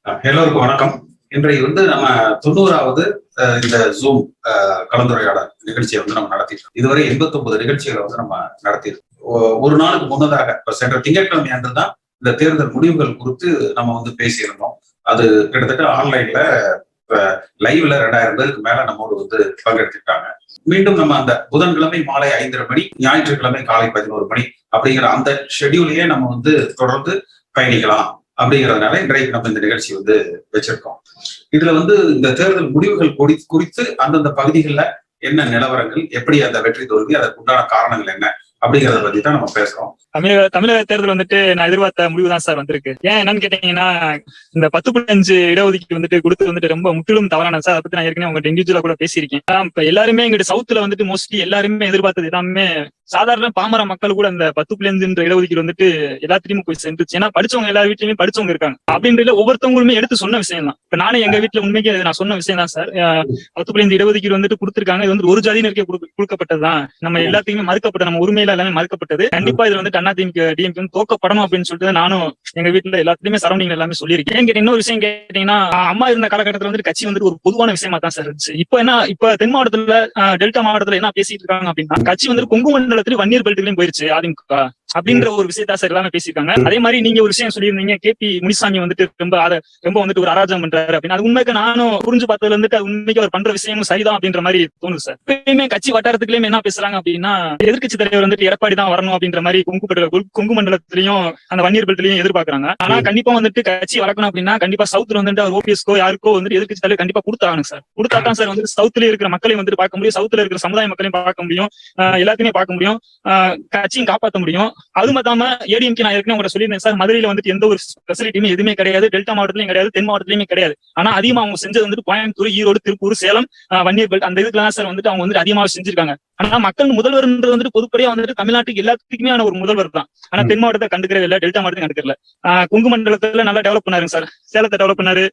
எல்லோருக்கும் வணக்கம். இன்றைக்கு நம்ம 90வது இந்த ஜூம் கலந்துரையாடல் நிகழ்ச்சியை நம்ம நடத்திட்டோம். இதுவரை 89 நிகழ்ச்சிகளை நம்ம நடத்திருக்கோம். ஒரு நாளுக்கு முன்னதாக இப்ப சென்ற திங்கட்கிழமை அன்று தான் இந்த தேர்தல் முடிவுகள் குறித்து நம்ம பேசியிருந்தோம். அது கிட்டத்தட்ட ஆன்லைன்ல லைவ்ல 2000 பேருக்கு மேல நம்மோடு பங்கெடுத்துட்டாங்க. மீண்டும் நம்ம அந்த புதன்கிழமை மாலை 5:30 மணி, ஞாயிற்றுக்கிழமை காலை 11 மணி அப்படிங்கிற அந்த ஷெடியூலையே நம்ம தொடர்ந்து பயணிக்கலாம் அப்படிங்கிறதுனால இன்றைக்கு நம்ம இந்த நிகழ்ச்சி வச்சிருக்கோம். இதுல இந்த தேர்தல் முடிவுகள் குறித்து அந்தந்த பகுதிகளில் என்ன நிலவரங்கள், எப்படி அந்த வெற்றி தோல்வி, அதற்கு உண்டான காரணங்கள் என்ன அப்படிங்கறத பத்தி தான் நம்ம பேசுறோம். தமிழக தேர்தல் நான் எதிர்பார்த்த முடிவு தான் சார் வந்திருக்கு. ஏன் என்னன்னு கேட்டீங்கன்னா, இந்த 10.5 இடஒதுக்கீடு கொடுத்து ரொம்ப முற்றிலும் தவறான சார். அதை பத்தி நான் ஏற்கனவே உங்கள்கிட்ட இண்டிவிஜுவலா கூட பேசியிருக்கேன். இப்ப எல்லாருமே இங்கிட்ட சவுத்துல மோஸ்ட்லி எல்லாருமே எதிர்பார்த்தது எல்லாமே சாதாரண பாமர மக்கள் கூட அந்த 10.5 இடஒதுக்கீடு எல்லாத்தையுமே போய் சென்றுச்சு. ஏன்னா படிச்சவங்க எல்லா வீட்லயுமே படிச்சவங்க இருக்காங்க அப்படின்றதுல ஒவ்வொருத்தவங்களுமே எடுத்து சொன்ன விஷயம் தான். இப்ப நானே எங்க வீட்டுல உண்மைக்கு நான் சொன்ன விஷயம் தான் சார். 10.5 இடஒதுக்கீடு கொடுத்திருக்காங்க. இது ஒரு ஜாதியினருக்கே கொடுக்கப்பட்டதுதான். நம்ம எல்லாத்தையுமே மறுக்கப்பட்ட, நம்ம உரிமையில எல்லாமே மறுக்கப்பட்டது. கண்டிப்பா இதுல அதிமுக டிஎம்கே தோக்கப்படணும் அப்படின்னு சொல்லிட்டு நானும் எங்க வீட்டுல எல்லாத்துலயுமே சரௌண்டிங் எல்லாமே சொல்லியிருக்கேன். இன்னொரு விஷயம் கேட்டீங்கன்னா, அம்மா இருந்த காலகட்டத்துல கட்சி ஒரு பொதுவான விஷயமா தான் சார் இருந்துச்சு. இப்ப தென் மாவட்டத்துல டெல்டா மாவட்டத்துல என்ன பேசிட்டு இருக்காங்க அப்படின்னா, கட்சி கொங்கு மண்டலத்துல வன்னியர் பெல்ட்லயும் போயிருச்சு அதிமுக அப்படின்ற ஒரு விஷயத்தா சார் எல்லாமே பேசியிருக்காங்க. அதே மாதிரி நீங்க ஒரு விஷயம் சொல்லியிருந்தீங்க, KP முனிசாமி ரொம்ப ஒரு அராஜகம் பண்றாரு அப்படின்னு. அது உண்மைக்கு நானும் புரிஞ்சு பார்த்ததுல அது உண்மைக்கு அவர் பண்ற விஷயமும் சரிதான் அப்படின்ற மாதிரி தோணுது சார். எப்பயுமே கட்சி வட்டாரத்துக்குள்ளேயுமே என்ன பேசுறாங்க அப்படின்னா, எதிர்க்கட்சி தலைவர் எடப்பாடி தான் வரணும் அப்படின்ற மாதிரி கொங்கு மண்டலத்திலையும் அந்த வன்னியர் பெல்ட்லயும் எதிர்பார்க்கறாங்க. ஆனா கண்டிப்பா கட்சி வளர்க்கணும் அப்படின்னா கண்டிப்பா சவுத்துல அவர் ஓபிஎஸ்கோ யாருக்கோ எதிர்க்கட்சி தலைவர் கண்டிப்பா கொடுத்தாங்க சார். கொடுத்தா தான் சார் சவுத்துல இருக்கிற மக்களையும் பார்க்க முடியும், சவுத்துல இருக்கிற சமுதாய மக்களையும் பார்க்க முடியும், எல்லாத்தையுமே பார்க்க முடியும், கட்சியும் காப்பாற்ற முடியும். அது மத்தாம ஏடிஎம்கே நான் ஏற்கனவே உங்களை சொல்லியிருந்தேன் சார், மதுரையில எந்த ஒரு ஃபெசிலிட்டியுமே எதுவுமே கிடையாது, டெல்டா மாவட்டத்திலயும் கிடையாது, தென் மாவட்டத்திலயுமே கிடையாது. ஆனா அதிகமா அவங்க செஞ்சது கோயம்புத்தூர், ஈரோடு, திருப்பூர், சேலம், வன்னியர் பெல்ட் அந்த இதுக்கெல்லாம் சார் அவங்க அதிகமாக செஞ்சிருக்காங்க. ஆனா மக்கள் முதல்வர்ன்றது பொதுப்படியா தமிழ்நாட்டுக்கு எல்லாத்துக்குமே ஒரு முதல்வர் தான். ஆனா தென் மாவட்டத்தை கண்டுக்கிறவே இல்லை, டெல்டா மாவட்டத்தை கண்டுக்கல. கொங்கு மண்டலத்துல நல்லா டெவலப் பண்ணாருங்க சார். சேலத்தை டெவலப் பண்ணாரு,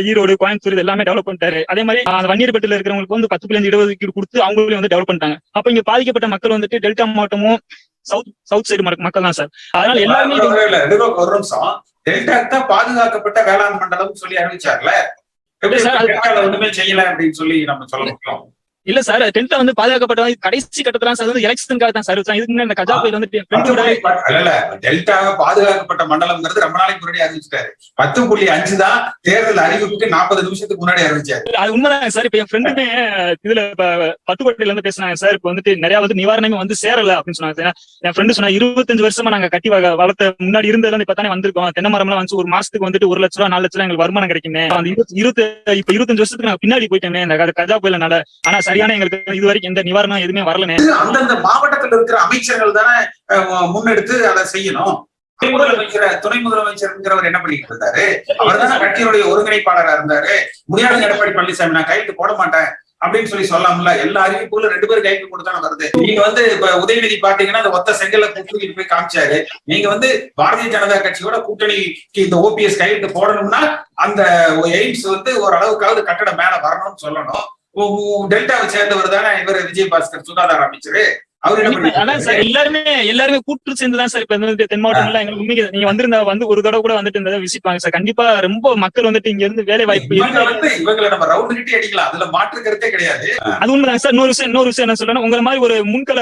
ஈரோடு, கோயம்புத்தூர் இது எல்லாமே டெவலப் பண்ணிட்டாரு. அதே மாதிரி வன்னியர் பெல்ட்ல இருக்கிறவங்களுக்கு 10.5 இடஒதுக்கீடு கொடுத்து அவங்களையும் டெவலப் பண்ணிட்டாங்க. அப்ப இங்க பாதிக்கப்பட்ட மக்கள் டெல்டா மாவட்டமும் சவுத் சைடு மக்கள் தான் சார். அதனால எல்லாருமே ஒரு நிமிஷம், டெல்டா பாதுகாக்கப்பட்ட வேளாண் மண்டலம் சொல்லி அறிவிச்சார்ல, ஒண்ணுமே செய்யல அப்படின்னு சொல்லி நம்ம சொல்ல முடியும். இல்ல சார், டெல்டா பாதுகாக்கப்பட்ட கடைசி கட்டத்துல சார் எலெக்ஷனுக்காக தான் சார். இதுக்கு இந்த கஜா புயல் டெல்டா பாதுகாக்கப்பட்ட மண்டலம்ங்கிறது ரொம்ப நாளைக்கு முன்னாடி அறிவிச்சிட்டாரு. 10.5 தான் தேர்தல் அறிவிப்புக்கு 40 நிமிஷத்துக்கு முன்னாடி அறிவிச்சாரு. அது உண்மைதான் சார். இப்ப என் ஃப்ரெண்டுமே இதுல பட்டுக்கோட்டையில பேசினாங்க சார். இப்ப நிறைய நிவாரணமே சேரல அப்படின்னு சொன்னாங்க. என் ஃப்ரெண்டு சொன்னா 25 வருஷமா நாங்க கட்டி வளர்த்த முன்னாடி இருந்ததுல இப்ப தானே வந்திருக்கோம். தென்னை மரம் எல்லாம் ஒரு மாசத்துக்கு 1 லட்ச ரூபா 4 லட்ச ரூபா எங்களுக்கு வருமானம் கிடைக்குமே. இப்ப 25 வருஷத்துக்கு நாங்க பின்னாடி போயிட்டோமே இந்த கஜா புயல்னால. ஆனா சரியான எங்களுக்கு இது வரைக்கும் எந்த நிவாரணம் எதுவுமே வரலனே. அந்தந்த மாவட்டத்தில் இருக்கிற அமைச்சர்கள் தானே முன்னெடுத்து அதை செய்யணும். துணை முதலமைச்சர் என்ன பண்ணிட்டு இருந்தாரு? அவர் தானே கட்சியினுடைய ஒருங்கிணைப்பாளராக இருந்தாரு. முடியாத எடப்பாடி பழனிசாமி நான் கையெழுத்து போட மாட்டேன் அப்படின்னு சொல்லாமல எல்லா அறிவிப்புகளும் 2 பேரும் கைக்கு கொடுத்தானே வருது. நீங்க இப்ப உதயநிதி பாத்தீங்கன்னா அந்த ஒத்த செங்கல்ல கூட்டிட்டு போய் காமிச்சாரு. நீங்க பாரதிய ஜனதா கட்சியோட கூட்டணிக்கு இந்த ஓபிஎஸ் கையெழுத்து போடணும்னா அந்த எய்ம்ஸ் ஓரளவுக்காவது கட்டடம் மேல வரணும்னு சொல்லணும். டெல்டாவை சேர்ந்தவர் தானே இவர் விஜயபாஸ்கர், சுகாதார அமைச்சரு. எல்லாருமே கூட்டு சேர்ந்துதான் சார். இப்ப தென் மாவட்டம்ல எங்களுக்கு உண்மைக்கு நீங்க வந்திருந்தா ஒரு தடவை கூட இருந்ததை விசிப்பாங்க சார். கண்டிப்பா ரொம்ப மக்கள் இங்க இருந்து வேலை வாய்ப்பு இவங்களை நம்ம ரவுண்ட் கிட்டி அடிக்கலாம், அதுல மாற்று கருத்தே கிடையாது. அது உண்மைதான் சார். இன்னொரு விஷயம் என்ன சொல்றேன், உங்களை மாதிரி ஒரு முன்கள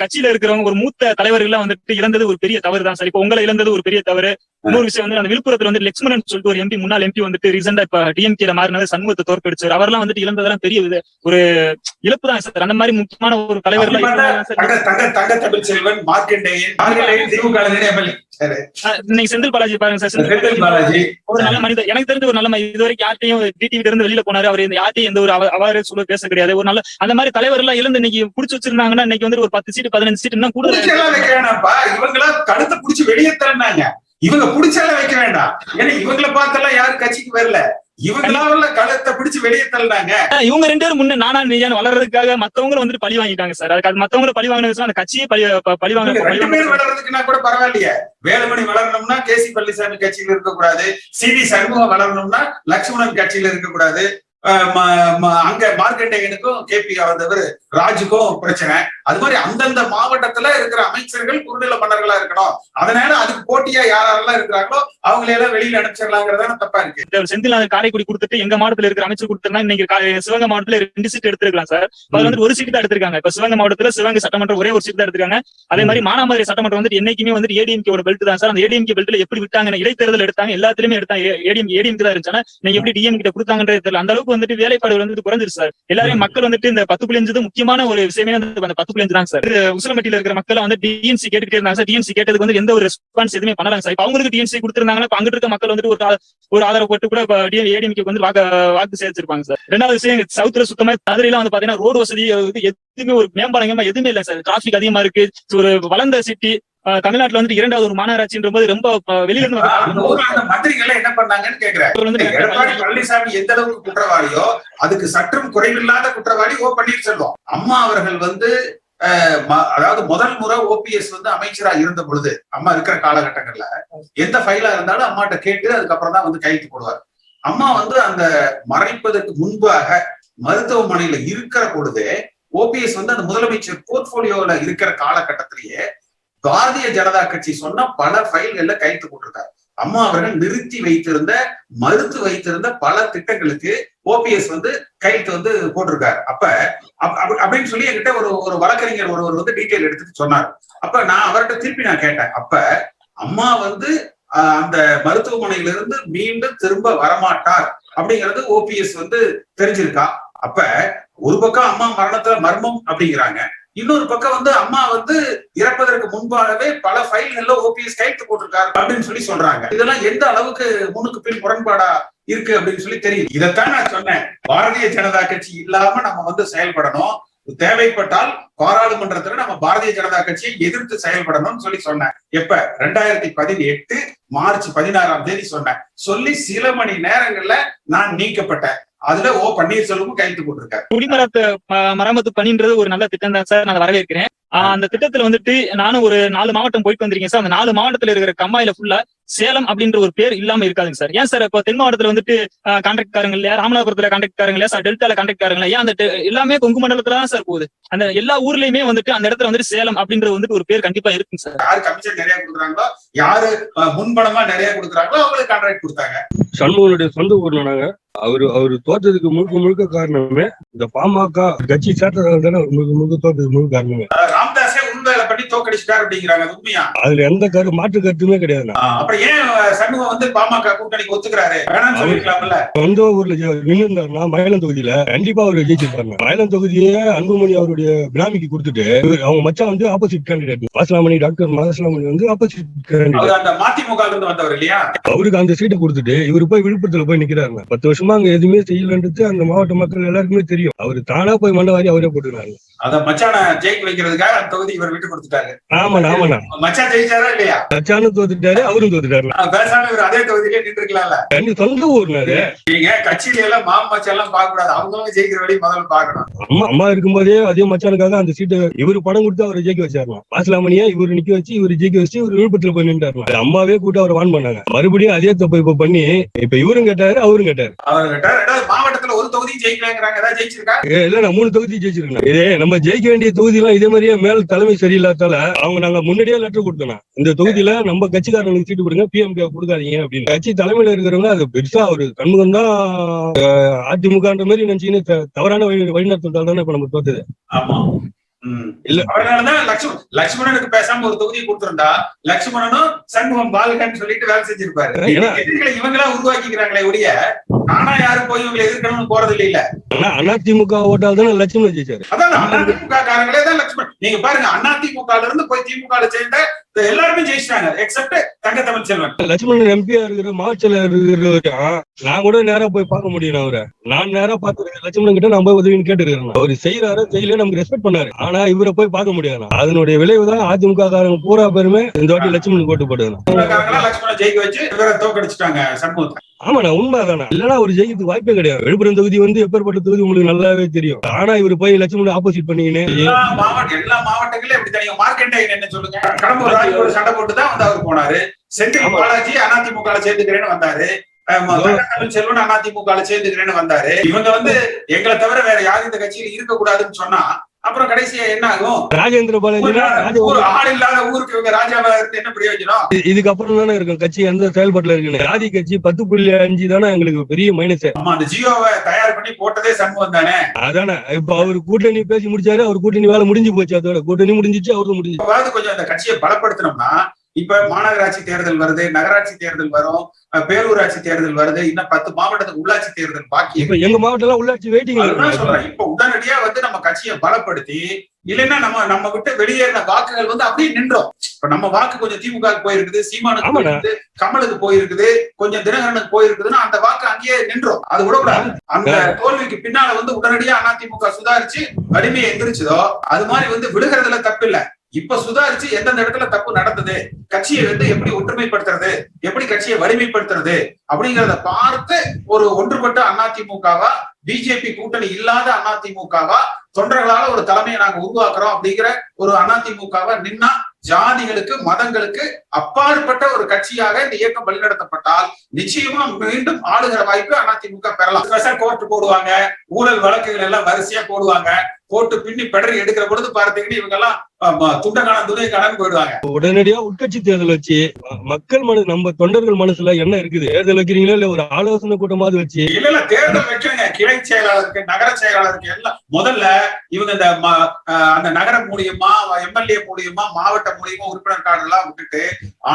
கட்சியில இருக்கிறவங்க ஒரு மூத்த தலைவர்கள் இழந்தது ஒரு பெரிய தவறு தான் சார். இப்ப உங்களை இழந்தது ஒரு பெரிய தவறு. இன்னொரு விஷயம் அந்த விழுப்புரத்துல லட்சுமணன் சொல்லிட்டு ஒரு எம்பி, முன்னாள் எம்பி ரீசெண்டா இப்ப டிஎம்கே மாறினது சண்முகத்தை தோற்கடிச்சார். அவர்லாம் இழந்ததெல்லாம் பெரிய ஒரு இழப்பு தான் சார். அந்த மாதிரி முக்கியமான ஒரு தலைவர் செந்தில் பாலாஜி பாருங்க சார். செந்தில் பாலாஜி ஒரு நல்ல மனிதர், எனக்கு தெரிஞ்ச ஒரு நல்ல இது வரைக்கும் யார்ட்டையும் டிடிவி இருந்து வெளியில போனாரு. அவர் யார்ட்டையும் எந்த ஒரு அவாறு சொல்ல பேச கிடையாது. ஒரு நல்ல அந்த மாதிரி தலைவர் எல்லாம் இழந்து இன்னைக்கு புடிச்சு வச்சிருந்தாங்கன்னா இன்னைக்கு ஒரு 10 சீட் 15 சீட் இன்னும் கூடுதல் இவங்களா கழுத்தை புடிச்சு வெளியே தரனாங்க. இவங்க புடிச்செல்லாம் வைக்க வேண்டாம். ஏன்னா இவங்களை பார்த்தெல்லாம் யாரும் கட்சிக்கு வரல. இவங்களால கழுத்தை பிடிச்சு வெளியே தள்ளினாங்க. இவங்க 2 பேரும் முன்ன நானா நீயான்னு வளர்றதுக்காக மத்தவங்க பழி வாங்கிட்டாங்க சார். அதுக்கு மத்தவங்களை பழி வாங்கினது அந்த கட்சியே பழி வாங்க. 2 பேர் வளர்றதுக்குன்னா கூட பரவாயில்லையே. வேலுமணி வளரணும்னா கேசி பழனிசாமி கட்சியில இருக்கக்கூடாது. சிவி சண்முகம் வளரணும்னா லட்சுமணன் கட்சியில இருக்கக்கூடாது. அங்க மார்க்கண்டேயனுக்கும் கேபி வந்தவர் ராஜுக்கும் பிரச்சனை. அது மாதிரி அந்தந்த மாவட்டத்துல இருக்கிற அமைச்சர்கள் குறுநில மன்னர்களா இருக்கணும். அதனால அதுக்கு போட்டியா யாரெல்லாம் இருக்கிறாங்களோ அவங்களையெல்லாம் வெளியில அனுப்பிச்சிடலாங்கிறதான தப்பா இருக்கு. செந்தில் காரைக்குடி கொடுத்துட்டு எங்க மாவட்டத்துல இருக்கிற அமைச்சர் கொடுத்துருந்தா இன்னைக்கு சிவகங்கை மாவட்டத்துல 2 சீட் எடுத்திருக்கலாம் சார். அது வந்து ஒரு சீட் தான் எடுத்திருக்காங்க. இப்ப சிவகங்கை மாவட்டத்துல சிவகங்கை சட்டமன்றம் ஒரே ஒரு சீட் தான் எடுத்திருக்காங்க. அதே மாதிரி மானாமதுரை சட்டமன்றம் வந்து என்னைக்குமே வந்து ஏடிஎம்கே பெல்ட் தான் சார். அந்த ஏடிஎம்கே பெல்ட்ல எப்படி விட்டாங்க, இடைத்தேர்தல் எடுத்தாங்க, எல்லாத்திலுமே எடுத்தாங்க. ஏடிஎம்கே தான் இருந்துச்சுன்னா நீங்க எப்படி டிஎம் கிட்ட கொடுத்தாங்கன்றது தெரியல. அந்த அளவுக்கு வந்துட்டு வேலைப்பாடு வந்து குறைஞ்சிருச்சு சார். எல்லாரையும் மக்கள் வந்துட்டு இந்த 10.5 முக்கியமான ஒரு விஷயமே அந்த 10.5 தான் சார். உசிலம்பட்டியில இருக்கிற மக்கள் வந்து டிஎன்சி கேட்டுக்கிட்டே இருந்தாங்க சார். டிஎன்சி கேட்டதுக்கு வந்து எந்த ஒரு ரெஸ்பான்ஸ் எதுவுமே பண்ணலாங்க சார். இப்ப அவங்களுக்கு டிஎன்சி கொடுத்திருந்தாங்கன்னா அங்கிட்டு இருக்க மக்கள் வந்துட்டு ஒரு ஆதரவு போட்டு கூட ஏடிஎம்கே வந்து வாக்கு சேர்த்திருப்பாங்க சார். ரெண்டாவது விஷயம், சவுத்துல சுத்தமா மதுரையில வந்து பாத்தீங்கன்னா ரோடு வசதி எதுவுமே ஒரு மேம்பாலங்கமா எதுவுமே இல்ல சார். டிராபிக் அதிகமா இருக்கு. ஒரு வளர்ந்த சிட்டி தமிழ்நாட்டுல வந்து 2வது ஒரு மாநகராட்சின்ற போது ரொம்ப வெளியில இருந்து மந்திரிகள் என்ன பண்ணாங்கன்னு கேக்குறேன். எடப்பாடி பழனிசாமி எந்த அளவுக்கு குற்றவாளியோ அதுக்கு சற்றும் குறைவில்லாத குற்றவாளி ஓ பன்னீர்செல்வம். அம்மா அவர்கள் வந்து அதாவது முதல் முறை ஓபிஎஸ் வந்து அமைச்சரா இருந்த பொழுது அம்மா இருக்கிற காலகட்டங்கள்ல எந்த ஃபைலா இருந்தாலும் அம்மாட்ட கேட்டு அதுக்கப்புறம் தான் வந்து கையெழுத்து போடுவார். அம்மா வந்து அந்த மறைப்பதற்கு முன்பாக மருத்துவமனையில இருக்கிற பொழுதே ஓபிஎஸ் வந்து அந்த முதலமைச்சர் போர்ட்போலியோல இருக்கிற காலகட்டத்திலேயே பாரதிய ஜனதா கட்சி சொன்ன பல ஃபைல்கள்ல கையெழுத்து போட்டிருக்காரு. அம்மா அவர்கள் நிறுத்தி வைத்திருந்த மறுத்து வைத்திருந்த பல திட்டங்களுக்கு ஓபிஎஸ் வந்து கையெழுத்து வந்து போட்டிருக்காரு. அப்ப அப்படின்னு சொல்லி என்கிட்ட ஒரு வழக்கறிஞர் ஒருவர் வந்து டீட்டெயில் எடுத்துட்டு சொன்னார். அப்ப நான் அவர்கிட்ட திருப்பி நான் கேட்டேன், அப்ப அம்மா வந்து அந்த மருத்துவமனையிலிருந்து மீண்டும் திரும்ப வரமாட்டார் அப்படிங்கிறது ஓபிஎஸ் வந்து தெரிஞ்சிருக்கா? அப்ப ஒரு பக்கம் அம்மா மரணத்துல மர்மம் அப்படிங்கிறாங்க, இன்னொரு பக்கம் வந்து அம்மா வந்து இறப்பதற்கு முன்பாகவே பல ஃபைல்கள்ல ஓபிஎஸ் கையெழுத்து போட்டிருக்காரு அப்படின்னு சொல்லி சொல்றாங்க. இதெல்லாம் எந்த அளவுக்கு முன்னுக்கு பின் முரண்பாடா இருக்கு அப்படின்னு சொல்லி தெரியுது. இதைத்தான் நான் சொன்னேன், பாரதிய ஜனதா கட்சி இல்லாம நம்ம வந்து செயல்படணும், தேவைப்பட்டால் பாராளுமன்றத்துல நம்ம பாரதிய ஜனதா கட்சியை எதிர்த்து செயல்படணும்னு சொல்லி சொன்னேன். எப்ப 2018 மார்ச் 16ஆம் தேதி சொன்னேன். சொல்லி சில மணி நேரங்கள்ல நான் நீக்கப்பட்டேன். அதுல ஓ பன்னீர்செல்வமும் கையெழுத்து போட்டிருக்காரு. குடிமரத்து மரமத்து பணின்றது ஒரு நல்ல திட்டம் தான் சார், நான் வரவேற்கிறேன். அந்த திட்டத்துல வந்துட்டு நானும் ஒரு 4 மாவட்டம் போயிட்டு வந்திருக்கேன் சார். அந்த 4 மாவட்டத்துல இருக்கிற கம்மாயில ஃபுல்லா சேலம் அப்படின்ற ஒரு பேர் இல்லாம இருக்காதுங்க சார். ஏன் சார் இப்போ தென் மாவட்டத்துல வந்துட்டு கான்ட்ராக்ட் காரங்க இல்லையா, ராமநாதபுரத்துல கான்ட்ராக்ட் காரங்க இல்லையா சார், டெல்டால கான்ட்ராக்ட் காரங்க இல்லையா, அந்த எல்லாமே கொங்கு மண்டலத்துல தான் சார் போகுது. அந்த எல்லா ஊர்லயுமே வந்துட்டு அந்த இடத்துல வந்துட்டு சேலம் அப்படின்றது வந்துட்டு ஒரு பேர் கண்டிப்பா இருக்குங்க சார். யாரு கமிஷன் நிறைய கொடுக்குறாங்களோ, யாரு முன்பணமா நிறைய கொடுக்குறாங்களோ அவங்களுக்கு கான்ட்ராக்ட் கொடுத்தாங்க. சண்முகனுடைய சொந்த ஊர்ல நாங்க அவரு தோற்றதுக்கு முழுக்க காரணமே இந்த பாமக கட்சி சேர்த்ததால தானே முழுக்க தோற்றதுக்கு முழு காரணமே. ராமதாஸே உண்மையில பண்ணி தோக்கடிச்சிட்டாரு அப்படிங்கிறாங்க, உண்மையா? அதுல எந்த மாற்று கருத்துமே கிடையாது. அப்புறம் ஏன் சண்முகம் வந்து பாமக கூட்டணிக்கு ஒத்துக்கிறாரு? சொந்த ஊர்ல நின்று மயிலம் தொகுதியில கண்டிப்பா அவர் ஜெயிச்சிருப்பாங்க. மயிலம் தொகுதியை அன்புமணி அவருடைய பிராமிக்கு கொடுத்துட்டு அவங்க மச்சான் வந்து ஆப்போசிட் கேண்டிடேட் மாசலாமணி, டாக்டர் மாசலாமணி வந்து ஆப்போசிட் கேண்டிடேட், மதிமுக இருந்து வந்தவர் இல்லையா, அவருக்கு அந்த சீட்டை கொடுத்துட்டு இவரு போய் விழுப்புரத்துல போய் நிக்கிறாங்க. 10 வருஷமா அங்க எதுவுமே செய்யலன்றது அந்த மாவட்ட மக்கள் எல்லாருக்குமே தெரியும். அவரு தானா போய் மண்டவாரி அவரே போட்டுக்கிறாங்க. அத மச்சான ஜெயிக்க வைக்கிறதுக்காக அந்த தொகுதி இவர் விட்டு கொடுத்துட்டாரு. ஆமாண்ணா மச்சான் ஜெயிச்சாரா இல்லையா? மச்சானும் தோத்துட்டாரு, அவரும் தோத்துட்டாரு. பேசாம இவர் அதே தொகுதியிலே நின்று இருக்கலாம்ல. சொந்த ஊர்னாரு. நீங்க கட்சியில எல்லாம் மச்சான் எல்லாம் பார்க்க கூடாது, அவங்களும் ஜெயிக்கிற வழி முதல்ல பாக்கணும். அம்மா இருக்கும்போதே அதே மச்சானுக்காக அந்த சீட்டை இவரு பணம் கொடுத்து அவரை ஜெயிக்க வச்சாரலாம். மாசலாமணியா இவரு நிக்க வச்சு இவரு ஜெயிக்க வச்சு இவரு விழுப்புரத்துல போய் நின்றாரு. அம்மாவே கூட்டு அவரை வான் பண்ணாங்க. மறுபடியும் அதே தப்ப இப்ப பண்ணி இப்ப இவரும் கேட்டாரு, அவரும் கேட்டாரு. மாவட்டத்துல ஒரு தொகுதியும் ஜெயிக்கலாங்கிறாங்க. ஏதாவது ஜெயிச்சிருக்கா? இல்ல, நான் 3 தொகுதி ஜெயிச்சிருக்கேன். இதே நம்ம ஜெயிக்க வேண்டிய தொகுதி எல்லாம் இதே மாதிரியே மேல் தலைமை சரியில்லாதால அவங்க நாங்க முன்னாடியே லெட்டர் கொடுத்தோம், இந்த தொகுதியில நம்ம கட்சிக்காரங்களுக்கு சீட்டு கொடுங்க, பிஎம்கே கொடுக்காதீங்க அப்படின்னு. கட்சி தலைமையில இருக்கிறவங்க அது பெருசா ஒரு கண்முகம் தான் அதிமுகன்ற மாதிரி நினைச்சுன்னு தவறான வழிநடத்தல் தானே இப்ப நம்ம தோத்தது. ஆமா, இல்ல அதனாலதான் லட்சுமணனுக்கு பேசாம ஒரு தொகுதியை கொடுத்திருந்தா லட்சுமணனும் சண்முகம் பாலகன்னு சொல்லிட்டு வேலை செஞ்சிருப்பாரு. இவங்களா உருவாக்கிக்கிறாங்களே ஒழிய ஆனா யாரும் போய் இவங்களை எதிர்க்கணும்னு போறது இல்ல. அதிமுக ஓட்டால் தானே லட்சுமணன் ஜெயிச்சாரு. அதான் அதிமுக காரங்களே தான் லட்சுமணன். நீங்க பாருங்க, அதிமுக இருந்து போய் திமுக சேர்ந்த எல்லாருமே ஜெயிச்சிட்டாங்க எக்ஸப்ட் தங்க தமிழ்ச்செல்வன். லட்சுமணன் எம்பியா இருக்கிற மாவட்டத்துல இருக்கிற நான் கூட நேரா போய் பார்க்க முடியும். அவரை நான் நேரா பார்த்து லட்சுமணன் கிட்ட நான் போய் உதவின்னு கேட்டு இருக்கிறேன். அவரு செய்யறாரு செய்யல நமக்கு ரெஸ்பெக்ட் பண்ணாரு. ஆனா இவரை போய் பார்க்க முடியாது. அதனுடைய விளைவுதான் அதிமுக காரங்க பூரா பேருமே இந்த வாட்டி லட்சுமணன் போட்டு போடுறாங்க. லட்சுமணன் ஜெயிக்க வச்சு இவரை தோக்கடிச்சுட்டாங்க சண்முகத்தை. ஆமாண்ணா, உண்மைதானா? இல்லன்னா ஒரு ஜெயிக்கிறதுக்கு வாய்ப்பே கிடையாது. விழுப்புரம் தொகுதி வந்து எப்பேற்பட்ட தொகுதி உங்களுக்கு நல்லாவே தெரியும். ஆனா இவரு போய் லட்சுமணன் ஆப்போசிட் பண்ணிக்கின்னு எல்லா மாவட்டங்களும் எப்படி தெரியும்? மார்க்கெட் என்ன சொல்லுங்க, கடம்பூர் ராஜு சண்டை போட்டுதான் வந்து அவர் போனாரு. செந்தில் பாலாஜி அதிமுக சேர்த்துக்கிறேன்னு வந்தாரு. தமிழ்ச்செல்வன் அதிமுக சேர்ந்துக்கிறேன்னு வந்தாரு. இவங்க வந்து எங்களை தவிர வேற யாரும் இந்த கட்சியில இருக்க கூடாதுன்னு சொன்னா அப்புறம் கடைசியா என்ன ஆகும்? ராஜேந்திர பாலாஜி ஆள் இல்லாத ஊருக்கு இவங்க ராஜாவா இருந்து என்ன பிரயோஜனம்? இதுக்கப்புறம் தானே இருக்கும் கட்சி எந்த செயல்பாட்டுல இருக்குன்னு. ஜாதி கட்சி 10.5 தானே எங்களுக்கு பெரிய மைனஸ். அந்த ஜியோவை தயார் பண்ணி போட்டதே சண்முகம் தானே. அதானே இப்ப அவரு கூட்டணி பேசி முடிச்சாரு, அவர் கூட்டணி வேலை முடிஞ்சு போச்சு. அதோட கூட்டணி முடிஞ்சிச்சு, அவரும் முடிஞ்சு. கொஞ்சம் அந்த கட்சியை பலப்படுத்தணும்னா இப்ப மாநகராட்சி தேர்தல் வருது, நகராட்சி தேர்தல் வரும், பேரூராட்சி தேர்தல் வருது, இன்னும் 10 மாவட்டத்துக்கு உள்ளாட்சி தேர்தல் பாக்கி. இப்ப எங்க மாவட்டம் உள்ளாட்சி வெயிட்டிங் சொல்றேன். இப்ப உடனடியா வந்து நம்ம கட்சியை பலப்படுத்தி, இல்லைன்னா நம்ம விட்டு வெளியேறின வாக்குகள் வந்து அப்படியே நின்றோம். இப்ப நம்ம வாக்கு கொஞ்சம் திமுக போயிருக்குது, சீமானுக்கு போயிருக்குது, கமலுக்கு போயிருக்குது, கொஞ்சம் தினகரனுக்கு போயிருக்குதுன்னா அந்த வாக்கு அங்கேயே நின்றோம். அது விடக்கூடாது. அந்த தோல்விக்கு பின்னால வந்து உடனடியா அதிமுக சுதாரிச்சு வலிமையை எந்திரிச்சதோ அது மாதிரி வந்து விடுகிறதுல தப்பு இல்ல. இப்ப சுதாரிச்சு எந்தெந்த இடத்துல தப்பு நடந்தது, கட்சியை வந்து எப்படி ஒற்றுமைப்படுத்துறது, எப்படி கட்சியை வலிமைப்படுத்துறது அப்படிங்கறத பார்த்து ஒரு ஒன்றுபட்ட அதிமுகவா, பிஜேபி கூட்டணி இல்லாத அதிமுகவா, தொண்டர்களால ஒரு தலைமையை நாங்க உருவாக்குறோம் அப்படிங்கிற ஒரு அதிமுகவா நின்னா ஜாதிகளுக்கு மதங்களுக்கு அப்பாற்பட்ட ஒரு கட்சியாக இந்த இயக்கம் வழிநடத்தப்பட்டால் நிச்சயமா மீண்டும் ஆளுகிற வாய்ப்பு அதிமுக பெறலாம். ஸ்பெஷல் கோர்ட் போடுவாங்க, ஊழல் வழக்குகள் எல்லாம் வரிசையா போடுவாங்க, போட்டு பின்னி பெடரி எடுக்கிற பொழுது பார்த்தீங்கன்னா இவங்க எல்லாம் துணைக்கான போயிடுவாங்க. உடனடியா உட்கட்சி தேர்தல் வச்சு மக்கள் நம்ம தொண்டர்கள் மனசுல என்ன இருக்குது, தேர்தல் வைக்கிறீங்களா இல்ல ஒரு ஆலோசனை கூட்டமாவது வச்சு? இல்ல தேர்தல் வைக்கிறீங்க. கிளை செயலாளருக்கு, நகர செயலாளருக்கு எல்லாம் முதல்ல இவங்க அந்த நகரம் மூலியமா, எம்எல்ஏ மூலியமா, மாவட்ட மூலியமா உறுப்பினர் கார்டு எல்லாம் விட்டுட்டு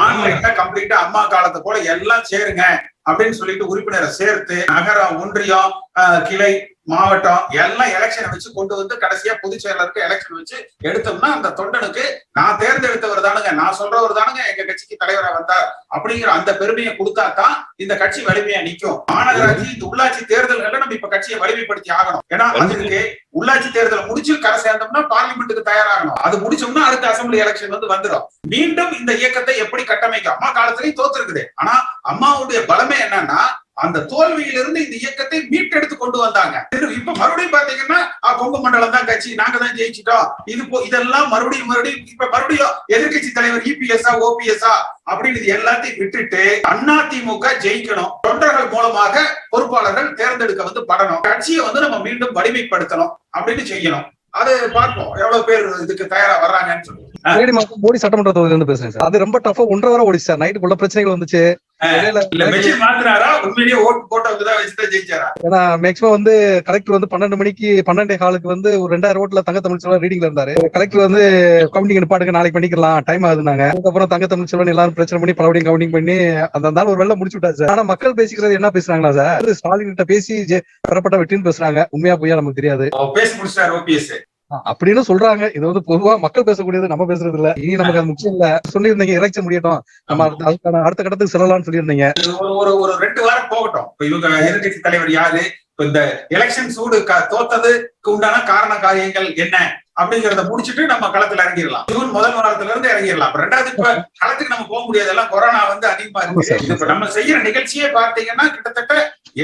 ஆன்லைன்ல கம்ப்ளீட்டா அம்மா காலத்தை போல எல்லாம் சேருங்க அப்படின்னு சொல்லிட்டு உறுப்பினரை சேர்த்து நகரம், ஒன்றியம், கிளை, மாவட்டம் எல்லாம் எலெக்ஷனை வச்சு கொண்டு வந்து கடைசியா பொதுச் செயலருக்கு எலெக்ஷன் வச்சு எடுத்தோம்னா அந்த தொண்டனுக்கு நான் தேர்ந்தெடுத்தவர் தானுங்க, நான் சொல்றவர் தானுங்க எங்க கட்சிக்கு தலைவரா வந்தார் அப்படிங்கிற அந்த பெருமையை கொடுத்தா தான் இந்த கட்சி வலிமையா நிற்கும். மாநகராட்சி, இந்த உள்ளாட்சி தேர்தல்கள்ல நம்ம இப்ப கட்சியை வலிமைப்படுத்தி ஆகணும். ஏன்னா அதுக்கு உள்ளாட்சி தேர்தல் முடிச்சு கரை சேர்ந்தோம்னா பார்லிமெண்ட்டுக்கு தயாராகணும். அது முடிச்சோம்னா அடுத்த அசம்பிளி எலெக்ஷன் வந்து வந்துடும். மீண்டும் இந்த இயக்கத்தை எப்படி கட்டமைக்கும்? அம்மா காலத்திலையும் தோத்து இருக்குது. ஆனா அம்மாவுடைய பலமே என்னன்னா அந்த தோல்வியிலிருந்து இந்த இயக்கத்தை மீட்டெடுத்து கொண்டு வந்தாங்க. இப்ப மறுபடியும் பாத்தீங்கன்னா கொங்கு மண்டலம் தான் கட்சி, நாங்க தான் ஜெயிச்சிட்டோம், இதெல்லாம் மறுபடியும் இப்ப மறுபடியும் எதிர்கட்சி தலைவர் இபிஎஸ்ஆ ஓபிஎஸ்ஆ அப்படின்னு இது எல்லாத்தையும் விட்டுட்டு அதிமுக ஜெயிக்கணும். தொண்டர்கள் மூலமாக பொறுப்பாளர்கள் தேர்ந்தெடுக்க வந்து படணும். கட்சியை வந்து நம்ம மீண்டும் வலிமைப்படுத்தணும் அப்படின்னு செய்யணும். அது பார்ப்போம் எவ்வளவு பேர் இதுக்கு தயாரா வர்றாங்கன்னு சொல்லி. மோடி சட்டமன்ற தொகுதியில இருந்து பேசுறேன் சார். அது ரொம்ப டஃபா 1.5 வரை ஓடிச்சு சார். நைட்டுக்குள்ள பிரச்சனைகள் வந்துச்சு. மேக்ஸிமம் வந்து கலெக்டர் வந்து 12 மணிக்கு 12:15 வந்து ஒரு 2000 ஓட்டுல தங்க தமிழ்ச்செல்வன் ரீடிங்ல இருந்தாரு. கலெக்டர் வந்து கவுண்டிங் நிப்பாட்டுங்க, நாளைக்கு பண்ணிக்கலாம், டைம் ஆகுதுனாங்க. அதுக்கப்புறம் தங்க தமிழ்ச்செல்வன் எல்லாரும் பிரச்சனை பண்ணி பலபடியும் கவுண்டிங் பண்ணி அந்த ஒரு வேலை முடிச்சு விட்டாரு சார். ஆனா மக்கள் பேசிக்கிறது என்ன பேசுறாங்களா சார்? ஸ்டாலின் கிட்ட பேசி பெறப்பட்ட வெற்றின்னு பேசுறாங்க. உண்மையா பொய்யா நமக்கு தெரியாது அப்படின்னு சொல்றாங்க. இது வந்து பொதுவா மக்கள் பேசக்கூடியது, நம்ம பேசுறது இல்ல. இனி நமக்கு அது முக்கியம் இல்ல. சொல்லியிருந்தீங்க எலெக்ஷன் முடியட்டும், நம்ம அடுத்த கட்டத்துக்கு செல்லலாம்னு சொல்லியிருந்தீங்க. ஒரு 2 வாரம் போகட்டும். இவங்க எதிர்கட்சி தலைவர் யாரு, இந்த எலெக்ஷன் சூடு தோத்ததுக்கு உண்டான காரண காரியங்கள் என்ன அப்படிங்கறத முடிச்சுட்டு நம்ம களத்துல இறங்கிடலாம். ஜூன் முதல் வாரத்துல இருந்து இறங்கிடலாம். 2வது இப்ப களத்துக்கு நம்ம போக முடியாது, எல்லாம் கொரோனா வந்து அதிகமா இருக்கு. இப்ப நம்ம செய்யற நிகழ்ச்சியே பார்த்தீங்கன்னா கிட்டத்தட்ட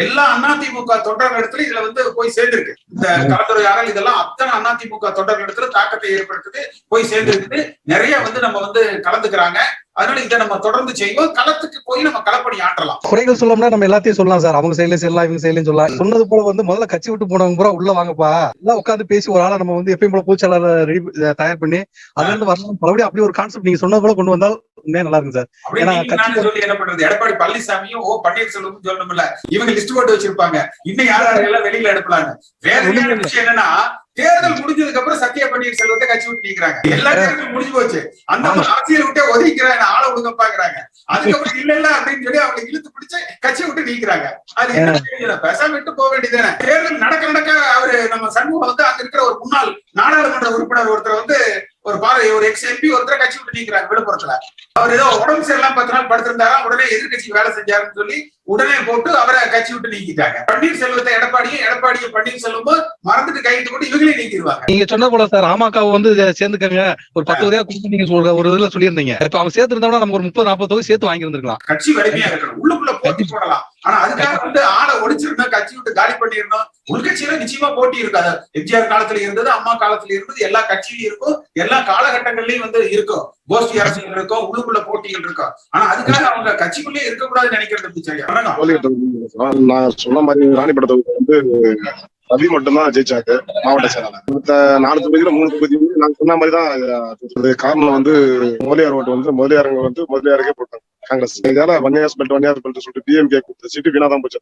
எல்லா அதிமுக தொண்டர்கள் இடத்துல இதுல வந்து போய் சேர்ந்திருக்கு. இந்த கலந்துரையாடல் இதெல்லாம் அத்தனை அதிமுக தொண்டர்கள் இடத்துல தாக்கத்தை ஏற்படுத்துது, போய் சேர்ந்திருக்குது. நிறைய வந்து நம்ம வந்து கலந்துக்கிறாங்க. அதனால இதை நம்ம தொடர்ந்து செய்வோம். களத்துக்கு போய் நம்ம களப்பணி ஆற்றலாம். குறைகள் சொல்லணும்னா நம்ம எல்லாத்தையும் சொல்லலாம் சார். அவங்க செயலையும் சொல்லலாம், இவங்க செயலையும் சொல்லலாம். சொன்னது போல வந்து முதல்ல கட்சி விட்டு போனவங்க பூரா உள்ள வாங்கப்பா, எல்லாம் உட்காந்து பேசி ஒரு ஆளை நம்ம வந்து எப்பயும் போல பூச்சாளர் ரெடி தயார் பண்ணி அதுல இருந்து வரணும். மறுபடியும் அப்படி ஒரு கான்செப்ட் நீங்க சொன்னது போல கொண்டு வந்தால் உண்மையா நல்லா இருக்கு சார். ஏன்னா சொல்லி என்ன பண்றது, எடப்பாடி பழனிசாமியும் பன்னீர்செல்வம் சொல்லணும்ல, இவங்க லிஸ்ட் போட்டு வச்சிருப்பாங்க. இன்னும் யாரெல்லாம் வெளியில எடுப்பலாங்க. வேற விஷயம் என்னன்னா தேர்தல் முடிஞ்சதுக்கு அப்புறம் சத்யா பன்னீர்செல்வத்தை கட்சி விட்டு நீக்கிறாங்க. எல்லா தேர்தலும் முடிஞ்சு போச்சு, அந்த அரசியல் விட்டே ஒதுக்கிறாங்க, ஆளை ஒழுங்க பாக்குறாங்க. அதுக்கப்புறம் இல்ல அப்படின்னு சொல்லி அவங்க இழுத்து பிடிச்சு கட்சி விட்டு நீக்கிறாங்க. அது என்ன பேசாம விட்டு போக வேண்டியதானே. தேர்தல் நடக்க அவரு நம்ம சண்முகம் வந்து அங்க இருக்கிற ஒரு முன்னாள் நாடாளுமன்ற உறுப்பினர் ஒருத்தர் வந்து ஒரு எக்ஸ் எம்பி ஒருத்தர் கட்சி விட்டு நீக்கிறாங்க விழுப்புரத்துல. அவர் ஏதோ உடம்பு சரியில்லாம் 10 நாள் படுத்திருந்தாரா, உடனே எதிர்கட்சிக்கு வேலை செஞ்சாருன்னு சொல்லி உடனே போட்டு அவரை கட்சி விட்டு நீக்கிட்டாங்க. பன்னீர்செல்வத்தை எடப்பாடியை பன்னீர்செல்வமும் மறந்துட்டு கைது போட்டு இவங்களே நீக்கிடுவாங்க. நீங்க சொன்ன போல சார், அமக வந்து சேர்ந்துக்கங்க ஒரு 10 தொகுதியா கொடுத்து நீங்க சொல்ற ஒரு இதுல சொல்லியிருந்தீங்க. இப்ப அவங்க சேர்த்து இருந்தா நம்ம ஒரு 30-40 தொகுதி சேர்த்து வாங்கி இருந்திருக்கலாம். கட்சி வலிமையா இருக்கணும், உள்ளுக்குள்ள போட்டி போடலாம். ஆனா அதுக்காக வந்து ஆளை ஒடிச்சிருந்தோம், கட்சி விட்டு காலி பண்ணிருந்தோம். உள்கட்சியில நிச்சயமா போட்டி இருக்காது. எம்ஜிஆர் காலத்துல இருந்தது, அம்மா காலத்துல இருந்தது, எல்லா கட்சியிலும் இருக்கும், எல்லா காலகட்டங்கள்லயும் வந்து இருக்கும். கோஷ்டி அரசியல் இருக்கும், உள்ளுக்குள்ள போட்டிகள் இருக்கும். ஆனா அதுக்காக அவங்க கட்சிக்குள்ளேயே இருக்கக்கூடாதுன்னு நினைக்கிறது எப்படி சரியா? நான் சொன்ன மாதிரி ராணிப்பேட்டை தொகுதி வந்து ரவி மட்டும்தான் ஜெயிச்சாங்க மாவட்ட செயலாளர். மத்த 4 தொகுதியில 3 தொகுதி நாங்க சொன்ன மாதிரி தான். காரணம் வந்து முதலியார் ஓட்டு வந்து முதலியாருக்கே போட்டாங்க காங்கிரஸ். இதால வன்னியாஸ் பெல்ட் சொல்லிட்டு டிஎம்கே கொடுத்த சீட்டு வீணாதான் போச்சு.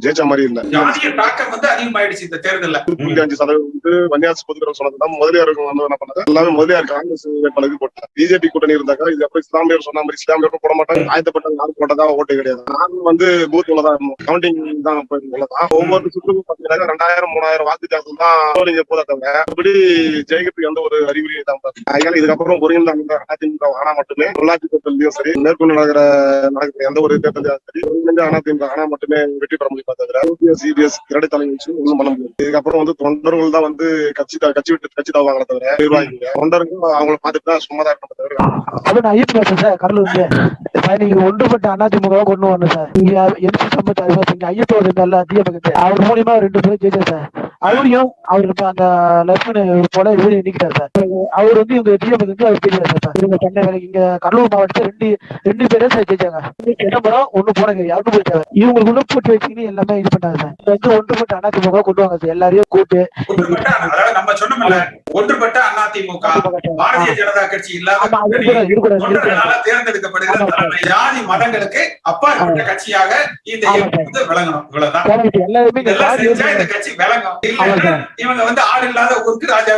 ஜெயிச்ச மாதிரி இல்ல. ஜாதிய தாக்கம் வந்து அதிகமாயிடுச்சு இந்த தேர்தல்ல. 5% வந்து வன்னியாஸ் பொதுக்குறோம் சொன்னதுதான் முதலியாருக்கு வந்து என்ன பண்ணாங்க, எல்லாமே முதலியார் காங்கிரஸ் வேட்பாளருக்கு போட்டாங்க. பிஜேபி கூட்டணி இருந்தாங்க. இது அப்புறம் இஸ்லாமியர் சொன்ன மாதிரி இஸ்லாமியருக்கும் போட மாட்டாங்க, ஆயத்தப்பட்ட யாரும் போட்டதா ஓட்டு கிடையாது. நானும் வந்து பூத் உள்ளதான் கவுண்டிங் தான் உள்ளதான். ஒவ்வொரு சுற்றுக்கும் பாத்தீங்கன்னா 2000 3000 வாக்கு வித்தியாசம் தான் நீங்க போதா தவிர அப்படி ஜெயிக்கிறதுக்கு எந்த ஒரு அறிகுறியும் தான். அதனால இதுக்கப்புறம் ஒருங்கிணைந்த அதிமுக ஆனா மட்டுமே உள்ளாட்சி தேர்தலையும் சரி, மேற்கொண்டு நடக்கிற எந்த ஒரு தேர்தலையும் சரி, ஒருங்கிணைந்த அதிமுக ஆனா மட்டுமே வெற்றி பெற முடியும். தவிர சிபிஎஸ் இரட்டை தலைமை வச்சு ஒன்றும் பண்ண முடியும். இதுக்கப்புறம் வந்து தொண்டர்கள் தான் வந்து கட்சி விட்டு கட்சி தாவாங்கள தவிர நிர்வாகிங்க தொண்டர்கள் அவங்களை பார்த்துட்டு தான் சும்மா தான் இருக்க தவிர. அது நான் ஐயப்ப பேசுறேன் சார். கடலூர் நீங்க ஒன்றுபட்ட அதிமுக கொண்டு வரணும் சார். நீங்க எம்பி சம்பத் ஐயப்ப இருந்தால அதிமுக அவர் மூலியமா 2 பேரும் ஜெயிச்சார் சார். அவரையும் அவருக்கு அந்த லட்சுமணன் போல இவரு நிக்கிறார் சார். அவர் வந்து இவங்க டிஎம்கே அவர் ஜெயிச்சார் சார். இவங்க சென்னை இங்க கடலூர் மாவட்டத்துல ரெண்டு பேரே சார் ஜெயிச்சாங்க. இடம்பரம் ஒண்ணு போனாங்க, யாருக்கும் போயிட்டாங்க. இவங்களுக்கு ஒண்ணு போட்டு வச்சுக்கின்னு எல்லாமே இது பண்ணாங்க சார். வந்து ஒன்றுபட்ட அதிமுக கொண்டு வாங்க சார். எல்லாரையும் கூட்டு நம்ம சொன்னோம்ல, ஒன்றுபட்ட அதிமுக பாரதிய ஜனதா கட்சி இல்லாத தேர்ந்தெடுக்கப்படுகிற ஜாதி மதங்களுக்கு அப்பாற்பட்ட கட்சியாக இந்த விளங்கணும். இவ்வளவுதான். இந்த கட்சி விளங்கும். இவங்க வந்து ஆள் இல்லாத ஊருக்கு ராஜா.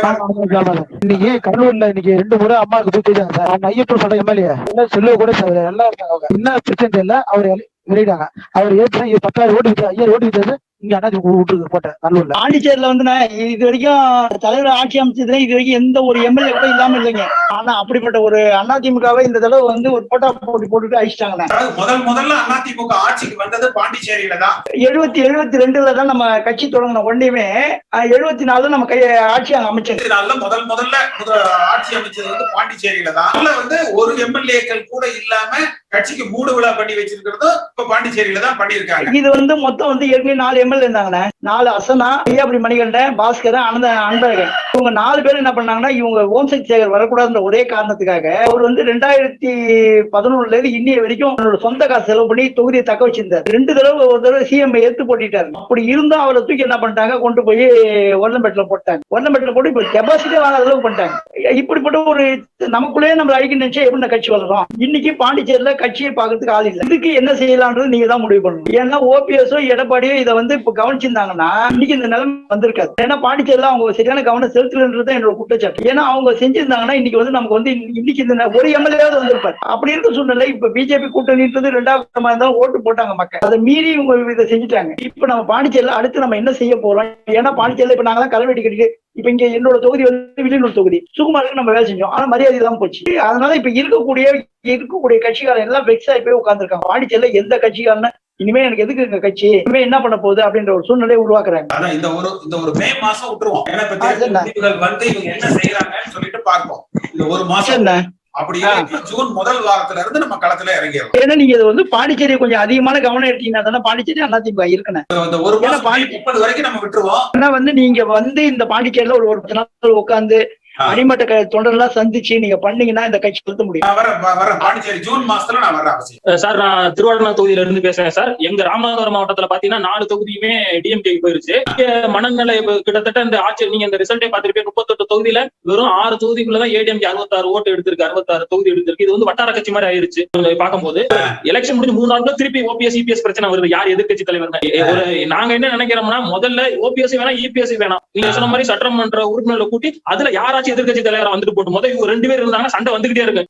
இன்னைக்கு கடலூர்ல இன்னைக்கு 2 முறை அம்மாவுக்கு போய் கேட்டாங்க சார். அவங்க ஐயப்ப சொல்ற எம்எல்ஏ செல்வ கூட நல்லா இருக்காங்க. என்ன பிரச்சனை தெரியல, அவர் வெளியிட்டாங்க. அவர் ஏற்கனவே 10,000 ஓட்டு விட்டு 5,000 ஓட்டு விட்டாரு. இங்க விட்டு போட்டேன் கடலூர்ல. பாண்டிச்சேரியில வந்து நான் இது வரைக்கும் தலைவர் ஆட்சி அமைச்சதுல இது வரைக்கும் எந்த ஒரு எம்எல்ஏ கூட இல்லாம இல்லைங்க. ஆனா அப்படிப்பட்ட ஒரு அதிமுகவை இந்த தடவை வந்து ஒரு போட்டா போட்டுட்டு அழிச்சிட்டாங்க. முதல்ல அதிமுக ஆட்சிக்கு வந்தது பாண்டிச்சேரியில தான். 72 தான் நம்ம கட்சி தொடங்கின உடனேயுமே 74 நம்ம ஆட்சி அமைச்சது. முதல்ல ஆட்சி அமைச்சது வந்து பாண்டிச்சேரியில தான். வந்து ஒரு எம்எல்ஏக்கள் கூட இல்லாம கட்சிக்கு 3 விழா பண்ணி வச்சிருக்கிறது இப்ப பாண்டிச்சேரியில தான் பண்ணிருக்காங்க. இது வந்து மொத்தம் வந்து ஏற்கனவே 4 எம்எல்ஏ இருந்தாங்கண்ணே. 4 அசனா, ஐயாபுரி மணிகண்டன், பாஸ்கரன், அன்பழகன். இவங்க 4 பேரும் என்ன பண்ணாங்கன்னா, இவங்க ஓம் சக்தி சேகர் வரக்கூடாதுன்ற ஒரே காரணத்துக்காக அவர் வந்து 2011 இருந்து இன்னைய வரைக்கும் அவரோட சொந்த காசு செலவு பண்ணி தொகுதியை தக்க வச்சிருந்தார். 2 தடவை ஒரு தடவை சிஎம் எடுத்து போட்டிட்டாரு. அப்படி இருந்தும் அவரை தூக்கி என்ன பண்ணிட்டாங்க, கொண்டு போய் ஒர்லம்பேட்டில போட்டாங்க. ஒர்லம்பேட்டில போட்டு இப்ப கெபாசிட்டி வாங்காத அளவுக்கு பண்ணிட்டாங்க. இப்படிப்பட்ட ஒரு நமக்குள்ளேயே நம்ம அழிக்க நினைச்சா எப்படி கட்சி வளரும்? இன்னைக்கு பாண்டிச்சேரியில கட்சியை பாக்குறதுக்கு ஆள் இல்லை. இதுக்கு என்ன செய்யலாம்ன்றது நீங்க தான் முடிவு பண்ணணும். ஏன்னா ஓபிஎஸோ எடப்பாடியோ இதை வந்து இப்ப கவனிச்சிருந்தாங்கன்னா இன்னைக்கு இந்த நிலைமை வந்திருக்காது. ஏன்னா பாண்டிச்சேரியில அவங்க சரியான கவனம் செலுத்துறது என்னோட குற்றச்சாட்டு. ஏன்னா அவங்க செஞ்சிருந்தாங்கன்னா இன்னைக்கு வந்து நமக்கு வந்து இன்னைக்கு இந்த ஒரு எம்எல்ஏவாவது வந்திருப்பாரு. அப்படி இருக்க சூழ்நிலை இப்ப பிஜேபி கூட்டணின்றது 2வது இருந்தாலும் ஓட்டு போட்டாங்க மக்கள். அதை மீறி இவங்க இதை செஞ்சுட்டாங்க. இப்ப நம்ம பாண்டிச்சேரியில அடுத்து நம்ம என்ன செய்ய போறோம்? ஏன்னா பாண்டிச்சேரியில இப்ப நாங்களாம் கலவெட்டி கட்டிட்டு இப்ப இங்க என்னோட தொகுதி வந்து வில்லியனூர் தொகுதி சுகுமாருக்கு நம்ம வேலை செஞ்சோம். ஆனா மரியாதை தான் போச்சு. அதனால இப்ப இருக்கக்கூடிய கட்சிக்காரன் எல்லாம் வெக்ஸ் ஆகி போய் உட்கார்ந்துருக்காங்க. பாண்டிச்சேரியில எந்த கட்சிக்காரன இனிமே எனக்கு எதுக்கு இந்த கட்சி இனிமே என்ன பண்ண போகுது அப்படின்ற ஒரு சூழ்நிலையை உருவாக்குறாங்க. அதான் இந்த ஒரு மே மாசம் விட்டுருவோம். ஏன்னா வந்து இவங்க என்ன செய்யறாங்கன்னு சொல்லிட்டு பார்ப்போம். இந்த ஒரு மாசம் அப்படி ஜூன் முதல் வாரத்துல இருந்து நம்ம களத்துல இறங்கிடலாம். ஏன்னா நீங்க இது வந்து பாண்டிச்சேரி கொஞ்சம் அதிகமான கவனம் எடுத்தீங்கன்னா தானே பாண்டிச்சேரி அதிமுக இருக்கணும். இந்த ஒரு மாசம் 30 வரைக்கும் நம்ம விட்டுருவோம். ஆனா வந்து நீங்க வந்து இந்த பாண்டிச்சேரியில ஒரு 10 நாள் உட்கார்ந்து அடிமட்ட தொண்டர்லாம் சந்திச்சு நீங்க பண்ணீங்கன்னா இந்த கட்சி செலுத்த முடியும். பாண்டிச்சேரி ஜூன் மாசத்துல நான் வர அவசியம். சார், நான் திருவாரூர் தொகுதியில இருந்து பேசுறேன் சார். எங்க ராமநாதபுரம் மாவட்டத்துல பாத்தீங்கன்னா 4 தொகுதியுமே டிஎம்கே போயிருச்சு. மனநிலை கிட்டத்தட்ட இந்த ஆட்சி நீங்க இந்த ரிசல்ட்டே பாத்திருப்பீங்க. 38 தொகுதியில வெறும் 6 தொகுதிக்குள்ளதான் ஏடிஎம்கே 66 ஓட்டு எடுத்திருக்கு, 66 தொகுதி எடுத்திருக்கு. இது வந்து வட்டார கட்சி மாதிரி ஆயிருச்சு. பார்க்கும்போது எலெக்ஷன் முடிஞ்சு 3 நாட்கள் திருப்பி ஓபிஎஸ் இபிஎஸ் பிரச்சனை வருது. யார் எதிர்கட்சி தலைவர் ஒரு நாங்க என்ன நினைக்கிறோம்னா, முதல்ல ஓபிஎஸ் வேணாம் இபிஎஸ் வேணாம். நீங்க சொன்ன மாதிரி சட்டமன்ற உறுப்பினர்களை கூட்டி அதுல யாராச்சும் எதிர்கட்சி தலைவரை வந்துட்டு போட்டு முதல் இவங்க 2 பேர் இருந்தாங்கன்னா சண்டை வந்துகிட்டே இருக்கு.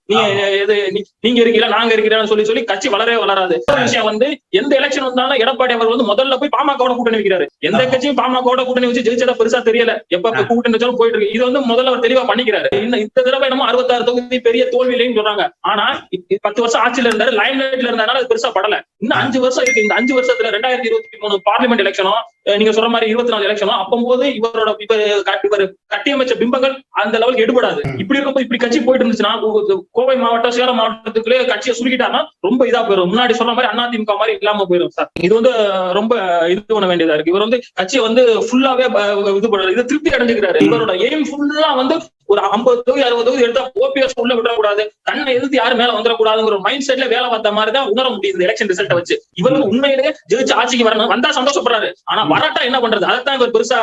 நீங்க இருக்கீங்களா நாங்க இருக்கிறேன்னு சொல்லி கட்சி வளரவே வளராது. விஷயம் வந்து எந்த எலெக்ஷன் வந்தாலும் எடப்பாடி அவர் வந்து முதல்ல போய் பாமகவோட கூட்டணி வைக்கிறாரு. எந்த கட்சியும் பாமகவோட கூட்டணி வச்சு ஜெயிச்சதா பெருசா தெரியல. எப்ப கூட்டணி வச்சாலும் போயிட்டு இருக்கு. இது வந்து முதல்ல அவர் தெளிவா பண்ணிக்கிறாரு. இந்த தடவை நம்ம 66 தொகுதி பெரிய தோல்வியிலையும் சொல்றாங்க. ஆனா 10 வருஷம் ஆட்சியில இருந்தாரு, லைம் லைட்ல இருந்தாலும் அது பெருசா படல. இன்னும் 5 வருஷம் இருக்கு. இந்த 5 வருஷத்துல 2023 பார்லிமெண்ட் எலெக்ஷனும் நீங்க சொல்ற மாதிரி 24 எலெக்ஷனும் அப்போது இவரோட இவர் கட்டியமைச்ச பிம்பங்கள் அந்த லெவலுக்கு எடுபடாது. இப்படி இருக்கும்போது இப்படி கட்சி போயிட்டு இருந்துச்சுன்னா கோவை மாவட்டம் சேலம் மாவட்டத்துக்குள்ளே கட்சியை சுருக்கிட்டாங்கன்னா ரொம்ப இதா போயிடும். முன்னாடி சொன்ன மாதிரி அதிமுக மாதிரி இல்லாம போயிடும் சார். இது வந்து ரொம்ப இது பண்ண வேண்டியதா இருக்கு. இவர் வந்து கட்சியை வந்து ஃபுல்லாவே இது திருப்தி அடைஞ்சுக்கிறாரு. இவரோட எய்ம் ஃபுல்லா வந்து ஒரு 50 தொகுதி 60 தொகுதி எடுத்தா ஓபிஎஸ் உள்ள விடக்கூடாது, தன்னை எதிர்த்து யாரும் மேல வந்துடக்கூடாதுங்கிற ஒரு மைண்ட் செட்ல வேலை பார்த்த மாதிரி தான் உணர முடியுது எலெக்ஷன் ரிசல்ட்டை வச்சு. இவரு உண்மையிலேயே ஜெயிச்சு ஆட்சிக்கு வரணும், வந்தா சந்தோஷப்படுறாரு. ஆனா வராட்டா என்ன பண்றது, அதைத்தான் இவர் பெருசா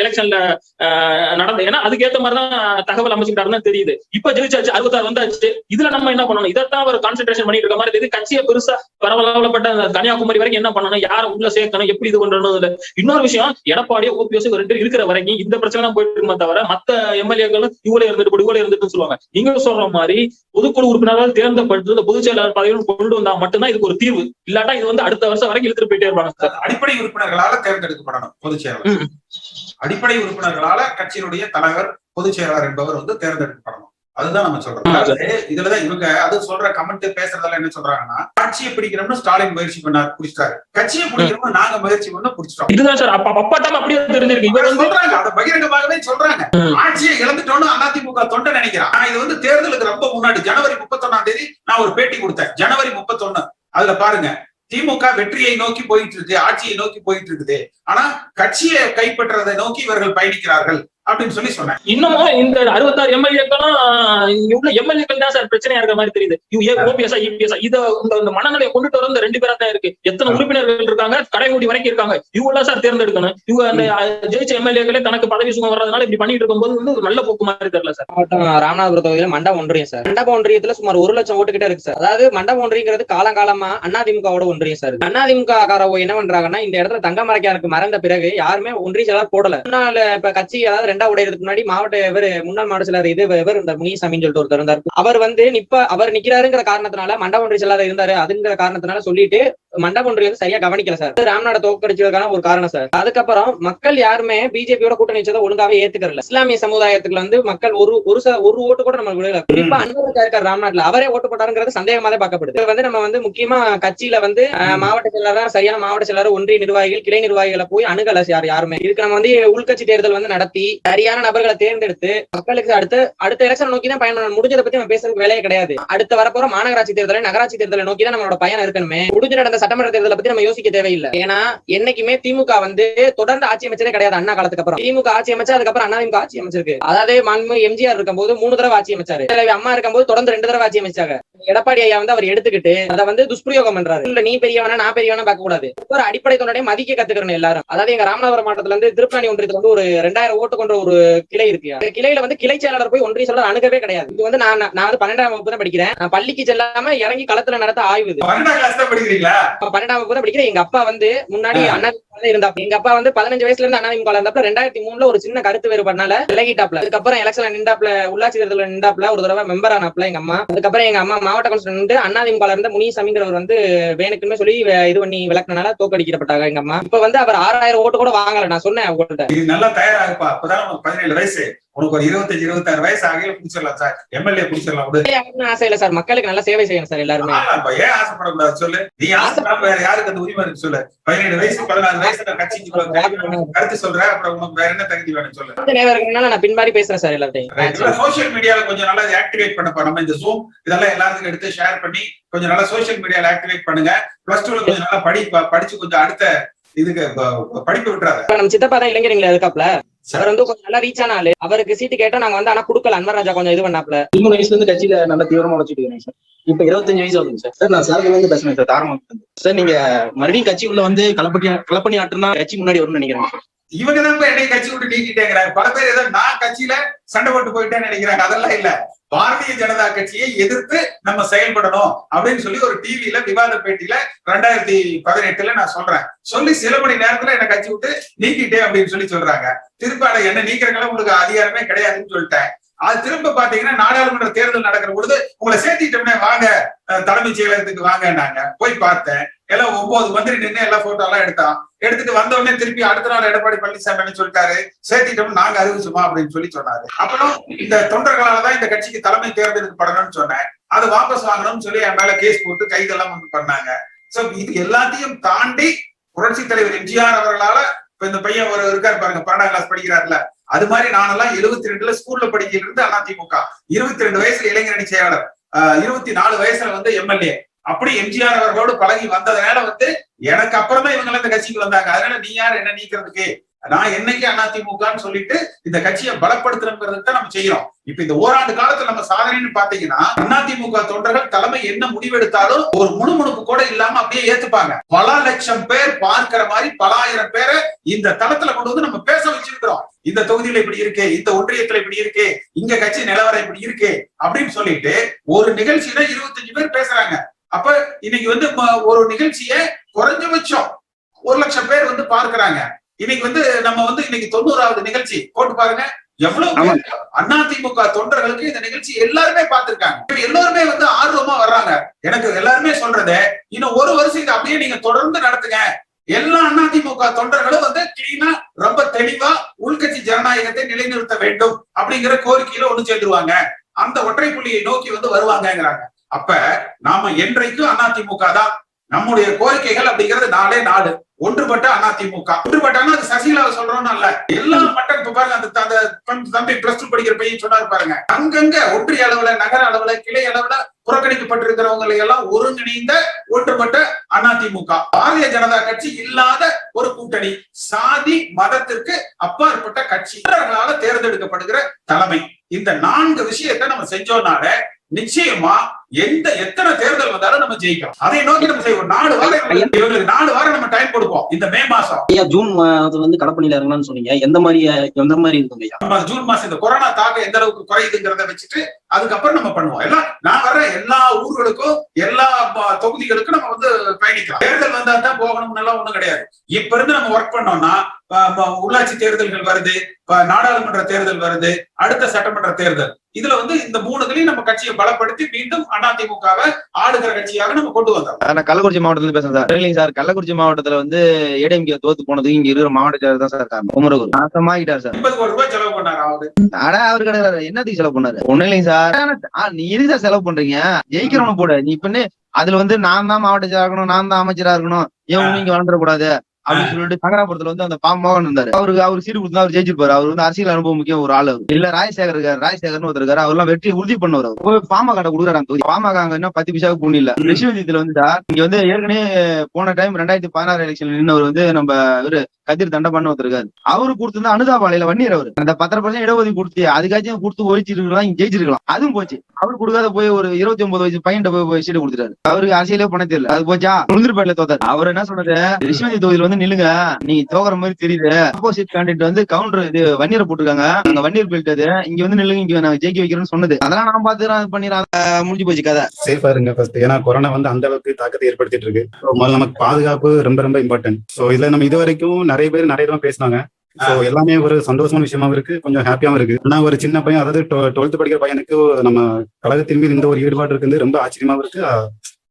எலெக்ஷன்ல நடந்தது. ஏன்னா அதுக்கேற்ற மாதிரிதான் தகவல் அமைச்சுக்கிட்டாருன்னு தெரியுது. இப்ப ஜெயிச்சாச்சு, 66 வந்தாச்சு, இதுல நம்ம என்ன பண்ணணும், இதைத்தான் அவர் கான்சென்ட்ரேஷன் பண்ணிட்டு இருக்க மாதிரி தெரியுது. கட்சியை பெருசா பரவலாப்பட்ட கன்னியாகுமரி வரைக்கும் என்ன பண்ணணும், யாரை உள்ள சேர்க்கணும், எப்படி இது பண்றணும். இன்னொரு விஷயம், எடப்பாடியோ ஓபிஎஸ் ரெண்டு இருக்கிற வரைக்கும் இந்த பிரச்சனை தான் போயிட்டு இருக்குமே தவிர மத்த எம்எல்ஏக்களும் இவ்வளவு இருந்துட்டு சொல்லுவாங்க. நீங்க சொல்ற மாதிரி பொதுக்குழு உறுப்பினர்கள் தேர்ந்தெடுத்து பொதுச் செயலாளர் பதவியும் கொண்டு வந்தா மட்டும்தான் இதுக்கு ஒரு தீர்வு. இல்லாட்டா இது வந்து அடுத்த வருஷம் வரைக்கும் இழுத்துட்டு போயிட்டே இருப்பாங்க. அடிப்படை உறுப்பினர்களால தேர்ந்தெடுக்கப்படணும் பொதுச் செயலாளர். அடிப்படை உறுப்பினர்களால கட்சியினுடைய தலைவர் பொதுச் செயலாளர் என்பவர் வந்து தேர்ந்தெடுக்கப்படணும். அதுதான் நம்ம சொல்றோம். இதுலதான் இவங்க அது சொல்ற கமெண்ட் பேசுறதெல்லாம் என்ன சொல்றாங்கன்னா, ஆட்சியை பிடிக்கணும்னு ஸ்டாலின் முயற்சி பண்ணாரு, பிடிச்சிட்டாரு. கட்சியை பிடிக்கணும்னு நாங்க முயற்சி பண்ண பிடிச்சிட்டோம். இதுதான் சார் அப்பட்டாம அப்படியே தெரிஞ்சிருக்கு. இவர் சொல்றாங்க, அதை பகிரங்கமாகவே சொல்றாங்க. ஆட்சியை இழந்துட்டோம்னு அதிமுக தொண்டை நினைக்கிறான். இது வந்து தேர்தலுக்கு ரொம்ப முன்னாடி ஜனவரி 31ஆம் தேதி நான் ஒரு பேட்டி கொடுத்தேன். ஜனவரி 31 அதுல பாருங்க, திமுக வெற்றியை நோக்கி போயிட்டு இருக்கு, ஆட்சியை நோக்கி போயிட்டு இருக்குது. ஆனா கட்சியை கைப்பற்றதை நோக்கி இவர்கள் பயணிக்கிறார்கள் அப்படின்னு சொல்லி சொன்னேன். இன்னமும் இந்த 66 எம்எல்ஏக்களும் இவ்வளவு எம்எல்ஏக்கள் தான் சார் பிரச்சனையா இருக்கிற மாதிரி தெரியுது. ஓபிஎஸ் இபிஎஸ் இத இந்த மனநிலையை கொண்டுட்டு வர இந்த 2 பேரா தான் இருக்கு. எத்தனை உறுப்பினர்கள் இருக்காங்க, கடைகோடி வரைக்கும் இருக்காங்க. இவங்க சார் தேர்ந்தெடுக்கணும். இவங்க அந்த ஜெயிச்ச எம்எல்ஏக்களே தனக்கு பதவி சுகம் வர்றதுனால இப்படி பண்ணிட்டு இருக்கும்போது வந்து ஒரு நல்ல போக்கு மாதிரி தெரியல சார். மாவட்டம் ராமநாதபுரம் தொகுதியில மண்டப ஒன்றியம் சார். மண்டப ஒன்றியத்துல சுமார் 1 லட்சம் ஓட்டு கிட்ட இருக்கு சார். அதாவது மண்டப ஒன்றியங்கிறது காலங்காலமா அதிமுகவோட ஒன்றியம் சார். அதிமுக காரவோ என்ன பண்றாங்கன்னா, இந்த இடத்துல தங்க மறைக்காருக்கு மறந்த பிறகு யாருமே ஒன்றிய செயலாளர் போடல. இப்ப கட்சி அதாவது 2 உடையதுக்கு முன்னாடி மாவட்ட முன்னாள் மாவட்ட செயலாளர் இந்த முனிசாமின்னு சொல்லிட்டு ஒருத்தர் இருந்தார். அவர் வந்து அவர் நிக்கிறாருங்கிற காரணத்தினால மண்டப ஒன்றிய செயலாளர் இருந்தாரு. அதுங்கிற காரணத்தினால சொல்லிட்டு மண்டப ஒன்றியம் வந்து சரியா கவனிக்கல சார். ராம்நாட தோற்கடிச்சதுக்கான ஒரு காரணம் சார். அதுக்கப்புறம் மக்கள் யாருமே பிஜேபியோட கூட்டணி வச்சதை ஒழுங்காவே ஏத்துக்கல. இஸ்லாமிய சமுதாயத்துக்கு வந்து மக்கள் ஒரு ஓட்டு கூட நம்ம விடல. இப்ப அன்பழகன் இருக்காரு ராம்நாட்ல, அவரே ஓட்டு போட்டாருங்கிறது சந்தேகமாவே பார்க்கப்படுது. இது வந்து நம்ம வந்து முக்கியமா கட்சியில வந்து மாவட்ட செயலாளர், சரியான மாவட்ட செயலாளர், ஒன்றிய நிர்வாகிகள், கிளை நிர்வாகிகளை போய் அணுகல யாருமே. இதுக்கு நம்ம வந்து உள்கட்சி தேர்தல் வந்து நடத்தி சரியான நபர்களை தேர்ந்தெடுத்து மக்களுக்கு அடுத்த எலெக்ஷன் நோக்கி தான் பயணம். முடிஞ்சதை பத்தி நம்ம பேசுறதுக்கு வேலையே கிடையாது. அடுத்த வரப்போற மாநகராட்சி தேர்தலை, நகராட்சி தேர்தலை நோக்கி தான் நம்மளோட பயணம் இருக்கணுமே. முடிஞ்சு நடந்த சட்டமன்ற தேர்தலை பத்தி நம்ம யோசிக்க தேவையில்லை. ஏன்னா என்னைக்குமே திமுக வந்து தொடர்ந்து ஆட்சி அமைச்சரே கிடையாது. அண்ணா காலத்துக்கு அப்புறம் திமுக ஆட்சி அமைச்சா, அதுக்கப்புறம் அதிமுக ஆட்சி அமைச்சிருக்கு. அதாவது எம்ஜிஆர் இருக்கும்போது 3 தடவை ஆட்சி அமைச்சாரு. அம்மா இருக்கும்போது தொடர்ந்து 2 தடவை ஆட்சி அமைச்சாங்க. எடப்பாடி ஐயா வந்து அவர் எடுத்துக்கிட்டு அதை வந்து துஷ்பிரயோகம் பண்றாரு. இல்ல நீ பெரியவனா நான் பெரியவனா பார்க்க கூடாது. ஒரு அடிப்படை தொண்டரை மதிக்க கத்துக்கணும் எல்லாரும். அதாவது எங்க ராமநாதபுரம் மாவட்டத்துல இருந்து திருப்பணி ஒன்றியத்துல வந்து ஒரு 2000 ஓட்டு கொண்ட ஒரு கிளை இருக்கு. கிளையில வந்து கிளை செயலாளர் போய் ஒன்றிய செயலாளர் அணுகவே கிடையாது. இது வந்து நான் வந்து 12ஆம் வகுப்பு தான் படிக்கிறேன். நான் பள்ளிக்கு செல்லாம இறங்கி களத்துல நடத்த ஆய்வு. 12ஆம் வகுப்பு தான் படிக்கிறேன். எங்க அப்பா வந்து முன்னாடி அதிமுக இருந்தா. எங்க அப்பா வந்து 15 வயசுல இருந்து அதிமுக இருந்தாப்ல. 2003ல ஒரு சின்ன கருத்து வேறுபாடுனால விலகிட்டாப்ல. அதுக்கப்புறம் எலெக்ஷன்ல நின்றாப்ல, உள்ளாட்சி தேர்தல நின்றாப்ல, ஒரு தடவை மெம்பர் ஆனாப்ல எங்க அம்மா. அதுக்கப்புறம் எங்க அம்மா மாவட்ட கவுன்சிலர் அதிமுக இருந்த முனிசாமிங்கிறவர் வந்து வேணுக்குன்னு சொல்லி இது பண்ணி விளக்குனால தோக்கடிக்கப்பட்டாங்க எங்க அம்மா. இப்ப வந்து அவர் 6000 ஓட்டு கூட வாங்கல. நான் சொன்னேன் அவங்கள்ட்ட, நல்லா தயாராகுப்பா, அப்பதான் 17 வயசு, உனக்கு ஒரு 25-26 வயசு ஆகிய பிடிச்சிடலாம் சார், எம்எல்ஏ பிடிச்சிடலாம். ஆசை இல்ல சார், மக்களுக்கு நல்லா சேவை செய்யணும் சார் எல்லாருமே. ஏன் ஆசைப்படக்கூடாது சொல்லு? நீ ஆசைப்படாம வேற யாருக்கு அந்த உரிமை இருக்கு சொல்லு? 17 வயசு 14 வயசு கட்சிக்கு கருத்து சொல்ற, அப்புறம் உனக்கு வேற என்ன தகுதி வேணும் சொல்லு? நான் பின்பாடி பேசுறேன் சார் எல்லாத்தையும். சோசியல் மீடியால கொஞ்சம் நல்லா ஆக்டிவேட் பண்ணப்பா. நம்ம இந்த ஜூம் இதெல்லாம் எல்லாத்துக்கும் எடுத்து ஷேர் பண்ணி கொஞ்சம் நல்லா சோசியல் மீடியால ஆக்டிவேட் பண்ணுங்க. +2ல கொஞ்சம் நல்லா படிச்சு கொஞ்சம் அடுத்த இதுக்கு படிப்பு விட்டுறாரு. நம்ம சித்தப்பா தான் இளைஞர்கள இருக்காப்ல, அவர் வந்து கொஞ்சம் நல்லா ரீச் ஆன ஆளு. அவருக்கு சீட்டு கேட்டா நாங்க வந்து ஆனா குடுக்கல. அன்வர் ராஜா கொஞ்சம் இது பண்ணாப்ல. 13 வயசுல இருந்து கட்சியில நல்லா தீவிரமா வச்சுட்டு இருக்கேன் சார். இப்ப 25 வயசு ஆகுது சார். சார் நான் சார்ல இருந்து பேசுறேன் சார், தாரமங்கலம் சார். நீங்க மறுபடியும் கட்சி உள்ள வந்து களப்பணி ஆட்டுனா கட்சி முன்னாடி வரும்னு நினைக்கிறேன் சார். இவங்க தான் என்னை கட்சி விட்டு நீக்கிட்டேங்கிறாங்க. பல பேர் ஏதோ நான் கட்சியில சண்டை போட்டு போயிட்டேன்னு நினைக்கிறாங்க. அதெல்லாம் இல்ல. பாரதிய ஜனதா கட்சியை எதிர்த்து நம்ம செயல்படணும் அப்படின்னு சொல்லி ஒரு டிவியில விவாத பேட்டியில 2018ல நான் சொல்றேன். சொல்லி சில மணி நேரத்துல என்ன கட்சி விட்டு நீக்கிட்டேன் அப்படின்னு சொல்லி சொல்றாங்க. திருப்பி என்ன நீக்கிறதுனால உங்களுக்கு அதிகாரமே கிடையாதுன்னு சொல்லிட்டேன். அது திரும்ப பாத்தீங்கன்னா நாடாளுமன்ற தேர்தல் நடக்கிற பொழுது உங்களை சேர்த்திட்டோம்னே வாங்க தலைமைச் செயலகத்துக்கு வாங்க. போய் பார்த்தேன். எல்லாம் 9 மந்திரி நின்று எல்லாம் போட்டோ எல்லாம் எடுத்துட்டு வந்த உடனே திருப்பி அடுத்த நாள் எடப்பாடி பழனிசாமி சொல்லிட்டாரு, சேர்த்திட்டோம் நாங்க அறிவிச்சுமா அப்படின்னு சொல்லி சொன்னாரு. அப்புறம் இந்த தொண்டர்களாலதான் இந்த கட்சிக்கு தலைமை தேர்ந்தெடுக்கப்படணும்னு சொன்னேன். அதை வாபஸ் வாங்கணும்னு சொல்லி என் மேல கேஸ் போட்டு கைதெல்லாம் வந்து பண்ணாங்க. சோ இது எல்லாத்தையும் தாண்டி புரட்சி தலைவர் எம்ஜிஆர் அவர்களால இப்ப இந்த பையன் ஒரு இருக்காரு பாருங்க, 12ஆம் கிளாஸ் படிக்கிறாருல, அது மாதிரி நானெல்லாம் 72ல ஸ்கூல்ல படிக்கிறது இருந்து அதிமுக, 22 வயசுல இளைஞரணி செயலாளர், 24 வயசுல வந்து எம்எல்ஏ. அப்படி எம்ஜிஆர் அவர்களோடு பழகி வந்ததுனால வந்து எனக்கு அப்புறமே இவங்க இந்த கட்சிக்கு வந்தாங்க. அதனால நீ யார் என்ன நீக்கிறதுக்கு நான் என்னைக்கு அதிமுகன்னு சொல்லிட்டு இந்த கட்சியை பலப்படுத்தணுங்கிறதுக்கு தான் நம்ம செய்யறோம். இப்ப இந்த ஓராண்டு காலத்துல நம்ம சாதனைன்னு பாத்தீங்கன்னா அதிமுக தொண்டர்கள் தலைமை என்ன முடிவெடுத்தாலும் ஒரு முணுமுணுப்பு கூட இல்லாம அப்படியே ஏத்துப்பாங்க. பல லட்சம் பேர் பார்க்கிற மாதிரி பல ஆயிரம் பேரை இந்த தளத்துல கொண்டு வந்து நம்ம பேச வச்சிருக்கிறோம். இந்த தொகுதியில இப்படி இருக்கே, இந்த ஒன்றியத்துல இப்படி இருக்கே, இங்க கட்சி நிலவரம் இப்படி இருக்கே அப்படின்னு சொல்லிட்டு ஒரு நிகழ்ச்சியில 25 பேர் பேசுறாங்க. அப்ப இன்னைக்கு வந்து ஒரு நிகழ்ச்சியை குறைஞ்சபட்சம் 1,00,000 பேர் வந்து பார்க்கிறாங்க. இன்னைக்கு வந்து நம்ம வந்து இன்னைக்கு 90வது நிகழ்ச்சி போட்டு பாருங்க, எவ்வளவு அதிமுக தொண்டர்களுக்கு இந்த நிகழ்ச்சி எல்லாருமே பார்த்திருக்காங்க. எல்லாருமே வந்து ஆர்வமா வர்றாங்க. எனக்கு எல்லாருமே சொல்றது, இன்னும் ஒரு வருஷம் இதை அப்படியே நீங்க தொடர்ந்து நடத்துங்க. எல்லா அதிமுக தொண்டர்களும் வந்து கிளீனா ரொம்ப தெளிவா உள்கட்சி ஜனநாயகத்தை நிலைநிறுத்த வேண்டும் அப்படிங்கிற கோரிக்கையில ஒண்ணு சேர்ந்துருவாங்க. அந்த ஒற்றை புள்ளியை நோக்கி வந்து வருவாங்கிறாங்க. அப்ப நாம என்றைக்கும் அதிமுக தான். நம்முடைய கோரிக்கைகள் அப்படிங்கிறது 4 ஒன்றுபட்ட அதிமுக. ஒன்றுபட்டானா அது சசிகலாவை சொல்றோம்னு அல்ல, எல்லா மட்டம். இப்ப பாருங்க, அந்த தம்பி +2 படிக்கிற பையன் சொன்னாரு பாருங்க, அங்கங்க ஒன்றிய அளவுல, நகர அளவுல, கிளை அளவுல புறக்கணிக்கப்பட்டிருக்கிறவங்களை எல்லாம் ஒருங்கிணைந்த ஒன்றுபட்ட அதிமுக. பாரதிய ஜனதா கட்சி இல்லாத ஒரு கூட்டணி, சாதி மதத்திற்கு அப்பாற்பட்ட கட்சி, தேர்ந்தெடுக்கப்படுகிற தலைமை. இந்த 4 விஷயத்தை நம்ம செஞ்சோம்னால நிச்சயமா எத்தனை தேர்தல் வந்தாலும் நம்ம ஜெயிக்கலாம். அதை நோக்கி நம்ம செய்வோம். 4 வாரம் இவங்களுக்கு 4 வாரம் நம்ம டைம் கொடுப்போம். இந்த மே மாசம் ஜூன் மாதத்துல வந்து களப்பணியில இறங்கலாம்னு சொன்னீங்க. எந்த மாதிரி இருக்குங்க ஜூன் மாசம் இந்த கொரோனா தாக்கம் எந்த அளவுக்கு குறையுதுங்கிறத வச்சுட்டு அதுக்கப்புறம் நம்ம பண்ணுவோம். எல்லாம் நான் வர்ற எல்லா ஊர்களுக்கும் எல்லா தொகுதிகளுக்கும் நம்ம வந்து பயணிக்கலாம். தேர்தல் வந்தா தான் போகணும்னு எல்லாம் ஒண்ணும் கிடையாது. இப்ப இருந்து நம்ம ஒர்க் பண்ணோம்னா உள்ளாட்சி தேர்தல்கள் வருது, நாடாளுமன்ற தேர்தல் வருது, அடுத்த சட்டமன்ற தேர்தல். இதுல வந்து இந்த 3 நம்ம கட்சியை பலப்படுத்தி மீண்டும் அதிமுகவை ஆளுகிற கட்சியாக நம்ம கொண்டு வந்தோம். நான் கள்ளக்குறிச்சி மாவட்டத்துல பேசுறேன் சார். இல்லைங்க சார், கள்ளக்குறிச்சி மாவட்டத்துல வந்து ஏடிஎம்கே தோத்து போனதுக்கு இங்க இருக்கிற மாவட்ட செயலர் தான் சார் காரணம். குமரகுரு நாசமாகிட்டார் சார். 80 கோடி ரூபாய் செலவு பண்ணாரு அவரு. அவரு கிடையாது, என்னத்துக்கு செலவு பண்ணாரு? ஒண்ணு இல்லைங்க சார், நீ எதுக்கு சார் செலவு பண்றீங்க? ஜெயிக்கிறவனு போட. நீ இப்ப அதுல வந்து நான் தான் மாவட்ட செயலா இருக்கணும், நான் தான் அமைச்சரா இருக்கணும், ஏன் இங்க வளர்ந்துடக்கூடாது அப்படின்னு சொல்லிட்டு சங்கராபுரத்துல வந்து அந்த மோகன் இருந்தாரு. அவரு சீட்டு கொடுத்தா அவர் ஜெயிச்சிருப்பாரு. அவர் வந்து அரசியல் அனுபவம் முக்கியம் ஒரு ஆளு. இல்ல ராஜசேகர் இருக்காரு, ராஜசேகர்னு ஒருத்தர் இருக்காரு. அவர்லாம் வெற்றி உறுதி பண்ணவர். பாமக கொடுக்குறாங்க தொகுதி. பாமக அங்க என்ன 10 பைசாவுக்கு பூணி இல்ல. ரிஷிவந்தியத்துல வந்துட்டா இங்க வந்து ஏற்கனவே போன டைம் 2016 எலெக்ஷன்ல நின்னவர் வந்து நம்ம இவரு கதிர் தண்டபான்னு ஒருத்தர் இருக்காரு. அவரு கொடுத்திருந்தா அனுதாபாலையில வன்னியர் அவரு அந்த 10% இடஒதுக்கீடு கொடுத்து அதுக்காச்சும் கொடுத்து ஒழிச்சிருக்கலாம், இங்க ஜெயிச்சிருக்கலாம். அதுவும் போச்சு. அவரு கொடுக்காத போய் ஒரு 29 வயசு பையன் போய் சீட்டு கொடுத்துட்டாரு. அவருக்கு அரசியலே பண்ண தெரியல. அது போச்சா உளுந்தூர்பேட்டையில தோத்தாரு. அவர் என்ன சொன்னது, ரிஷிவந்தி தொகுதியில் வந்து நில்லுங்க, நீ தோக்குற மாதிரி தெரியுது. ஆப்போசிட் கேண்டிடேட் வந்து கவுண்டர் இது வன்னியரை போட்டுருக்காங்க, அங்க வன்னியர் போயிட்டது, இங்க வந்து நில்லுங்க, இங்க நான் ஜெயிக்க வைக்கிறேன்னு சொன்னது. அதெல்லாம் நான் பாத்துக்கிறேன் பண்ணிடுறேன். முடிஞ்சு போச்சு கதை. சேஃபா இருங்க ஃபர்ஸ்ட். ஏன்னா கொரோனா வந்து அந்த அளவுக்கு தாக்கத்தை ஏற்படுத்திட்டு இருக்கு. நமக்கு பாதுகாப்பு ரொம்ப ரொம்ப இம்பார்ட்டன்ட். சோ இதுல நம்ம இது வரைக்கும் நிறைய பேர் நிறைய தடவை பேசினாங்க. சோ எல்லாமே ஒரு சந்தோஷமான விஷயமாவும் இருக்கு, கொஞ்சம் ஹாப்பியாவும் இருக்கு. ஆனா ஒரு சின்ன பையன், அதாவது 12th படிக்கிற பையனுக்கு நம்ம கழகத்தின் மீது இந்த ஒரு ஈடுபாடு இருக்குது ரொம்ப ஆச்சரியமாவும் இருக்கு,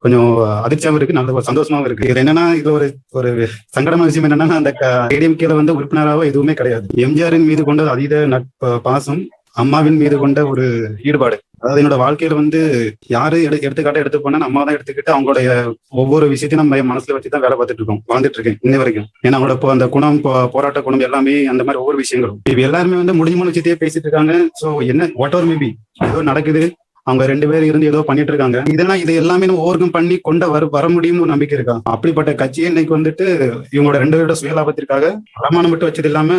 கொஞ்சம் அதிர்ச்சியாவும் இருக்கு, நல்ல சந்தோஷமாவும் இருக்கு. இது என்னன்னா, இதுல ஒரு சங்கடமான விஷயம் என்னன்னா, அந்த ஏடிஎம்கேல வந்து உறுப்பினராக எதுவுமே கிடையாது. எம்ஜிஆரின் மீது கொண்ட அதீத பாசம், அம்மாவின் மீது கொண்ட ஒரு ஈடுபாடு. அதாவது என்னோட வாழ்க்கையில வந்து யாரு எடுத்துக்காட்ட எடுத்து போனா அம்மா தான் எடுத்துக்கிட்டு அவங்களுடைய ஒவ்வொரு விஷயத்தையும் நம்ம மனசுல வச்சுதான் வேலை பார்த்துட்டு இருக்கோம், வாழ்ந்துட்டு இருக்கேன் இன்ன வரைக்கும். ஏன்னா அவங்களோட அந்த குணம், போராட்ட குணம் எல்லாமே அந்த மாதிரி ஒவ்வொரு விஷயங்களும் இப்ப எல்லாருமே வந்து முடிஞ்ச விஷயத்தையே பேசிட்டு இருக்காங்க. சோ என்ன வாட் எவர் மேபி ஏதோ நடக்குது, அவங்க 2 பேர் இருந்து ஏதோ பண்ணிட்டு இருக்காங்க. இதெல்லாம் இது எல்லாமே ஓவர் கம் பண்ணி கொண்டு வர முடியும்னு ஒரு நம்பிக்கை இருக்கா? அப்படிப்பட்ட கட்சியை இன்னைக்கு வந்துட்டு இவங்களோட 2 பேரோட சுயலாபத்திற்காக அலமானம் மட்டும் வச்சது இல்லாம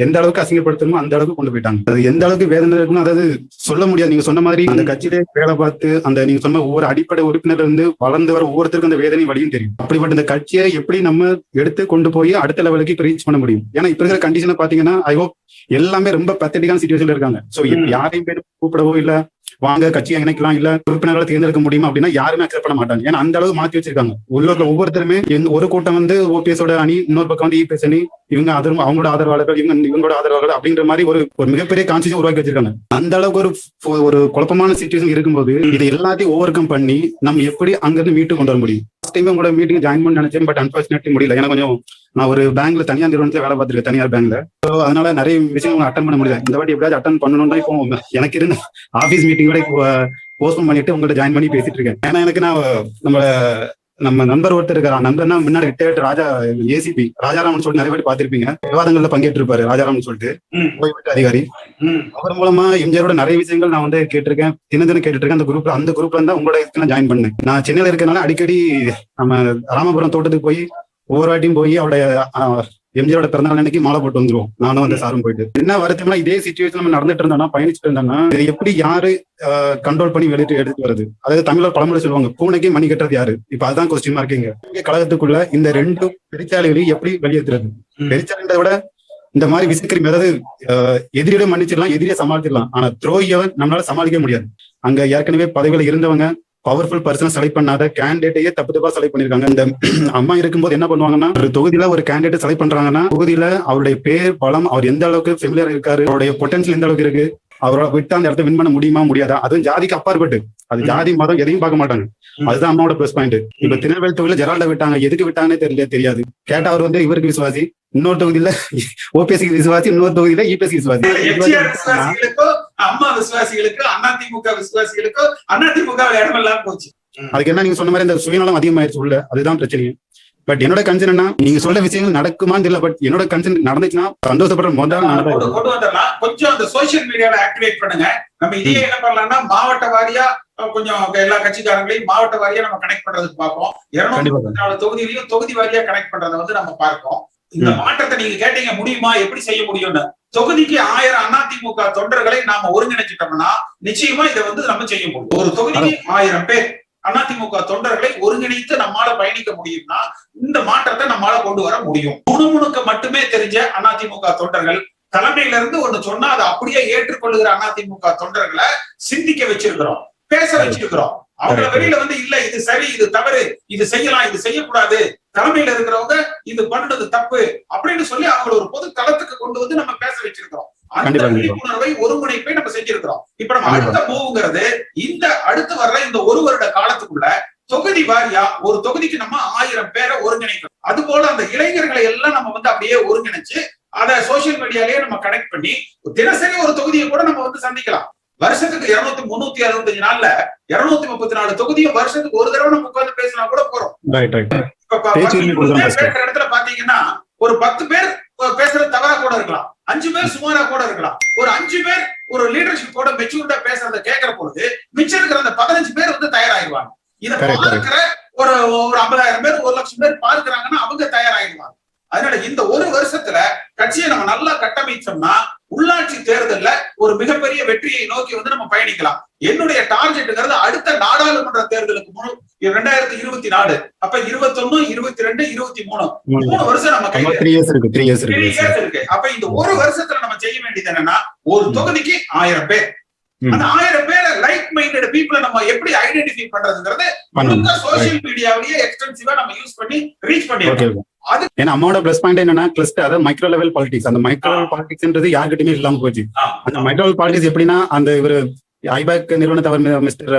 எந்த அளவுக்கு அசிங்கப்படுத்தணுமோ அந்த அளவுக்கு கொண்டு போயிட்டாங்க. அது எந்த அளவுக்கு வேதனை இருக்குன்னு அதாவது சொல்ல முடியாது. நீங்க சொன்ன மாதிரி அந்த கட்சியிலே வேலை பார்த்து அந்த நீங்க சொன்ன ஒவ்வொரு அடிப்படை உறுப்பினர் இருந்து வளர்ந்து வர ஒவ்வொருத்தருக்கும் அந்த வேதனை வழியும் தெரியும். அப்படிப்பட்ட இந்த கட்சியை எப்படி நம்ம எடுத்து கொண்டு போய் அடுத்த லெவலுக்கு இப்ப ரீச் பண்ண முடியும்? ஏன்னா இப்ப இருக்கிற கண்டிஷனை பாத்தீங்கன்னா ஐ ஹோப் எல்லாமே ரொம்ப பத்தடிக்கான சிச்சுவேஷன்ல இருக்காங்க. சோ யாரையும் பேர் கூப்பிடவோ இல்ல வாங்க கட்சியை இணைக்கலாம் இல்ல உறுப்பினர்களை தேர்ந்தெடுக்க முடியுமா அப்படின்னா யாருமே அக்செப்ட் பண்ண மாட்டாங்க. ஏன்னா அந்த அளவு மாத்தி வச்சிருக்காங்க. உள்ளூர்ல ஒவ்வொருத்தருமே ஒரு கூட்டம் வந்து ஓபிஎஸோட அணி, இன்னொரு பக்கம் வந்து இபிஎஸ் அணி, இவங்க அவங்களோட ஆதரவாளர்கள், இவங்களோட ஆதரவாளர்கள் அப்படின்ற மாதிரி ஒரு மிகப்பெரிய கான்ஸ்டியூஷன் உருவாக்கி வச்சிருக்காங்க. அந்த அளவுக்கு ஒரு குழப்பமான சிச்சுவேஷன் இருக்கும்போது இது எல்லாத்தையும் ஓவர் கம் பண்ணி நம்ம எப்படி அங்கிருந்து மீட்டு கொண்டு வர முடியும்? உங்களோட மீட்டிங் ஜாயின் பண்ண நினைச்சேன், பட் அன்பார்ச்சுனேட்லி முடியல. ஏன்னா கொஞ்சம் நான் ஒரு பேங்க்ல தனியார் நிறுவனத்துல வேலை பார்த்திருக்கேன், தனியார் பேங்க்ல. அதனால நிறைய விஷயம் அட்டன் பண்ண முடியல. இந்த வாட்டி எப்படியாவது அட்டன் பண்ணணும்னா இப்போ எனக்கு இருந்த ஆபீஸ் மீட்டிங் கூட போஸ்ட்போன் பண்ணிட்டு உங்கள்ட்ட ஜாயின் பண்ணி பேசிட்டு இருக்கேன். ஏன்னா எனக்கு நம்ம நண்பர் ஒருத்தர் இருக்காரு. நண்பர்னா முன்னாடி ரிட்டையர்ட் ஏசிபி ராஜாராமன் சொல்லிட்டு நிறைய பேர் பார்த்திருப்பீங்க, விவாதங்கள்ல பங்கேற்று இருப்பாரு ராஜாராமன் சொல்லிட்டு ஓய்வு அதிகாரி. அவர் மூலமா எம்ஜிஆரோட நிறைய விஷயங்கள் நான் வந்து கேட்டிருக்கேன், தினம் கேட்டுட்டு இருக்கேன். அந்த குரூப்ல இருந்தா உங்களோட இதுக்கு நான் ஜாயின் பண்ணேன். நான் சென்னையில இருக்கனால அடிக்கடி நம்ம ராமபுரம் தோட்டத்துக்கு போய் ஒவ்வொரு வாட்டியும் போய் அவருடைய எம்ஜிஆரோட பிறந்தநாள் அன்னைக்கு மாலை போட்டு வந்துருவோம், நானும் அந்த சாரும் போயிட்டு. என்ன வருத்தம்னா இதே சிச்சுவேஷன் நம்ம நடந்துட்டு இருந்தோம்னா, பயணிச்சுட்டு இருந்தோம்னா, இதை எப்படி யாரு கண்ட்ரோல் பண்ணி வெளியிட்டு எடுத்து வருது? அதாவது தமிழர் பழமொழி சொல்லுவாங்க, பூனைக்கு மணி கட்டுறது யாரு? இப்ப அதுதான் கொஸ்டின் மார்க்கிங்க. கழகத்துக்குள்ள இந்த 2 பெருச்சாலைகளையும் எப்படி வெளியேற்றுறது? பெருச்சாலைன்றதை விட இந்த மாதிரி விசிக்கிரி, அதாவது எதிரியோட மன்னிச்சிடலாம், எதிரியை சமாளிச்சிடலாம், ஆனா துரோகியவன் நம்மளால சமாளிக்க முடியாது. அங்க ஏற்கனவே பதவிகள் இருந்தவங்க பவர்ஃபுல் பர்சனை செலக்ட் பண்ணாத கேண்டிடேட்டையே தப்பா செலக்ட் பண்ணிருக்காங்க. இந்த அம்மா இருக்கும்போது என்ன பண்ணுவாங்கன்னா, ஒரு தொகுதியில ஒரு கேண்டிடேட் செலக்ட் பண்றாங்கன்னா, தொகுதியில அவருடைய பேர் பலம், அவர் எந்த அளவுக்கு ஃபெமிலியர் இருக்காரு, அவருடைய பொட்டன்ஷியல் எந்த அளவுக்கு இருக்கு, அவரை விட்டு அந்த இடத்த வின் பண்ண முடியுமா முடியாதா, அதுவும் ஜாதிக்கு அப்பாற்பட்டு, அது ஜாதி மதம் எதையும் பார்க்க மாட்டாங்க. அதுதான் அம்மாவோட பிளஸ் பாயிண்ட். இப்ப திருநெல்வேலி தொகுதியில ஜெரால்ட விட்டாங்க, எதுக்கு விட்டாங்கன்னே தெரியாது. கேட்டா அவர் வந்து இவருக்கு விசுவாசி, இன்னொரு தொகுதியில ஓபிஎஸ்சி விசுவாசி, இன்னொரு தொகுதியில இபிஎஸ்சி விசுவாசி. அம்மா விசுவாசிகளுக்கு, அதிமுக விசுவாசிகளுக்கு அதிமுக இடம் எல்லாம் போச்சு. அதுக்கு என்ன நீங்க சொன்ன மாதிரி இந்த சுயநலம் அதிகமாயிருச்சு உள்ள, அதுதான் பிரச்சனை. பட் என்னோட கன்சர்ன் என்ன, நீங்க சொல்ற விஷயங்கள் நடக்குமான்னு தெரியல, பட் என்னோட கன்சர்ன் நடந்துச்சுன்னா சந்தோஷப்படுற முதல் கொண்டு வந்துடலாம். கொஞ்சம் அந்த சோசியல் மீடியாவை ஆக்டிவேட் பண்ணுங்க. நம்ம இதே என்ன பண்ணலாம்னா, மாவட்ட வாரியா கொஞ்சம் எல்லா கட்சிக்காரங்களையும் மாவட்ட வாரியா நம்ம கனெக்ட் பண்றதுக்கு பார்ப்போம். 234 தொகுதியிலையும் தொகுதி வாரியா கனெக்ட் பண்றதை வந்து நம்ம பார்ப்போம். இந்த மாற்றத்தை நீங்க கேட்டீங்க முடியுமா, எப்படி செய்ய முடியும்னு. தொகுதிக்கு 1000 அதிமுக தொண்டர்களை நாம ஒருங்கிணைச்சிட்டோம்னா நிச்சயமா இதை வந்து நம்ம செய்ய முடியும். ஒரு தொகுதிக்கு 1000 பேர் அதிமுக தொண்டர்களை ஒருங்கிணைத்து நம்மால பயணிக்க முடியும்னா இந்த மாற்றத்தை நம்மால கொண்டு வர முடியும். முணுமுணுக்க மட்டுமே தெரிஞ்ச அதிமுக தொண்டர்கள், தலைமையில இருந்து ஒண்ணு சொன்னா அதை அப்படியே ஏற்றுக்கொள்ளுகிற அதிமுக தொண்டர்களை சிந்திக்க வச்சிருக்கிறோம், பேச வச்சிருக்கிறோம். அவங்கள வெளியில வந்து இல்ல இது சரி, இது தவறு, இது செய்யலாம், இது செய்யக்கூடாது, தலைமையில இருக்கிறவங்க இது பண்றது தப்பு அப்படின்னு சொல்லி அவங்களை ஒரு பொது தளத்துக்கு கொண்டு வந்து நம்ம பேச வச்சிருக்கிறோம். அந்த விழிப்புணர்வை, ஒருங்கிணைப்பை நம்ம செஞ்சிருக்கிறோம். இப்ப நம்ம அடுத்த மூவ்ங்கிறது, இந்த அடுத்து வர்ற இந்த 1 வருட காலத்துக்குள்ள தொகுதி வாரியா ஒரு தொகுதிக்கு நம்ம 1000 பேரை ஒருங்கிணைக்கணும். அது போல அந்த இளைஞர்களை எல்லாம் நம்ம வந்து அப்படியே ஒருங்கிணைச்சு அதை சோசியல் மீடியாலேயே நம்ம கனெக்ட் பண்ணி தினசரி ஒரு தொகுதியை கூட நம்ம வந்து சந்திக்கலாம். வருஷத்துக்கு 365 நாள்ல 234 தொகுதியும் வருஷத்துக்கு ஒரு தடவை நம்ம உட்கார்ந்து பேசினா கூட போறோம். இடத்துல பாத்தீங்கன்னா ஒரு 10 பேர் பேசுறது தவறா கூட இருக்கலாம், 5 பேர் சுமாரா கூட இருக்கலாம். ஒரு 5 பேர் ஒரு லீடர்ஷிப் கூட மெச்சூர்டா பேசுறத கேட்கிற பொழுது மிச்சம் இருக்கிற அந்த 15 பேர் வந்து தயாராகிடுவாங்க. இதை பார்க்கிற ஒரு 50,000 பேர் 1,00,000 பேர் பார்க்கிறாங்கன்னா அவங்க தயாராகிடுவாங்க. அதனால இந்த 1 வருஷத்துல கட்சியை நம்ம நல்லா கட்டமைச்சோம்னா உள்ளாட்சி தேர்தல்ல ஒரு மிகப்பெரிய வெற்றியை நோக்கி வந்து நம்ம பயணிக்கலாம். என்னுடைய டார்கெட்டுங்கிறது அடுத்த நாடாளுமன்ற தேர்தலுக்கு 2024, அப்ப 21, 22, 23 3 வருஷம் நம்ம கையில 3 இயர்ஸ் இருக்கு. அப்ப இந்த 1 வருஷத்துல நம்ம செய்ய வேண்டியது என்னன்னா, ஒரு தொகுதிக்கு 1000 பேர், அந்த 1000 பேரை லைக் மைண்டட் பீப்புளை நம்ம எப்படி ஐடென்டிஃபை பண்றதுங்கிறது சோசியல் மீடியாவிலேயே எக்ஸ்டென்சிவா நம்ம யூஸ் பண்ணி ரீச் பண்ணிருக்கோம். ஏன்னா அம்மாவோட பிளஸ் பாயிண்ட் என்னன்னா கிளஸ்டர், அதாவது மைக்ரோ லெவல் பாலிடிக்ஸ். அந்த மைக்ரோ லெவல் பாலிடிக்ஸ்ன்றது யாருக்கிட்டயுமே இல்லாம போச்சு. அந்த மைக்ரோ லெவல் பாலிடிக்ஸ் எப்படின்னா, அந்த இவர் ஐபேக் நிறுவனத்தை அவர் மிஸ்டர்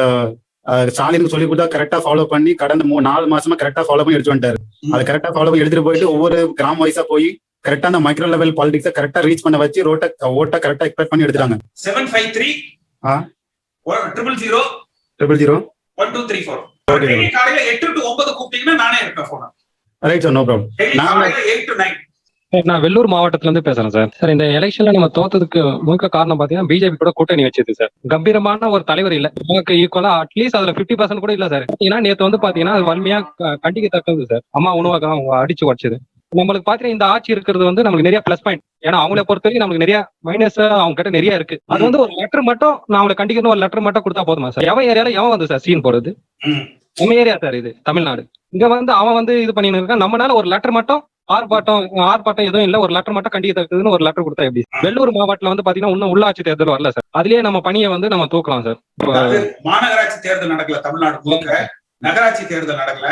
ஸ்டாலினுக்கு சொல்லி கொடுத்தா கரெக்டா ஃபாலோ பண்ணி கடந்த 4 மாசமா கரெக்டா ஃபாலோ பண்ணி எடுத்து வந்துட்டாரு. அதை கரெக்டா ஃபாலோ பண்ணி எடுத்துட்டு போயிட்டு ஒவ்வொரு கிராம வைஸா போய் கரெக்டா அந்த மைக்ரோ லெவல் பாலிடிக்ஸை கரெக்டா ரீச் பண்ண வச்சு ஓட்டை கரெக்டா எக்ஸ்பெக்ட் பண்ணி எடுத்துட்டாங்க. 753 000 1234 காலையில 8 to 9 கூப்பிட்டீங்கன்னா நானே இருப்பேன் போன. Right sir, no problem. 8 to 9. நான் வெள்ளூர் மாவட்டத்துல இருந்து பேசுறேன் சார். சார், இந்த எலெக்ஷன்ல நம்ம தோத்ததுக்கு முழுக்க காரணம் பாத்தீங்கன்னா பிஜேபி கூட கூட்டணி வச்சது சார். கம்பீரமான ஒரு தலைவர் இல்ல, நமக்கு ஈக்குவலா அட்லீஸ்ட் அதுல 50% கூட இல்ல சார். பாத்தீங்கன்னா நேத்து வந்து பாத்தீங்கன்னா அது வலிமையா கண்டிக்கத்தக்கது சார். அம்மா உணவகம் அவங்க அடிச்சு உடச்சது. நம்மளுக்கு பாத்தீங்கன்னா இந்த ஆட்சி இருக்கிறது வந்து நமக்கு நிறைய பிளஸ் பாயிண்ட். ஏன்னா அவங்கள பொறுத்த வரைக்கும் நமக்கு நிறைய மைனஸ் அவங்க கிட்ட நிறைய இருக்கு. அது வந்து ஒரு லெட்டர் மட்டும் நான் அவங்களை கண்டிக்கணும், ஒரு லெட்டர் மட்டும் கொடுத்தா போதுமா சார்? எவன் ஏரியால எவன் வந்து சார் சீன் போடுறது? நம்ம ஏரியா சார் இது தமிழ்நாடு. இங்க வந்து அவன் வந்து இது பண்ணிட்டு இருக்கான். நம்மளால ஒரு லெட்டர் மட்டும் ஆர்ப்பாட்டம் எதுவும் இல்ல, ஒரு லெட்டர் மட்டும் கண்டிக்கத்தக்கதுன்னு ஒரு லெட்டர் கொடுத்தா எப்படி? வெள்ளூர் மாவட்டத்துல வந்து பாத்தீங்கன்னா இன்னும் உள்ளாட்சி தேர்தல் வரல சார். அதுலயே நம்ம பணியை வந்து நம்ம தூக்கலாம் சார். மாநகராட்சி தேர்தல் நடக்கல தமிழ்நாடு முழுக்க, நகராட்சி தேர்தல் நடக்கல,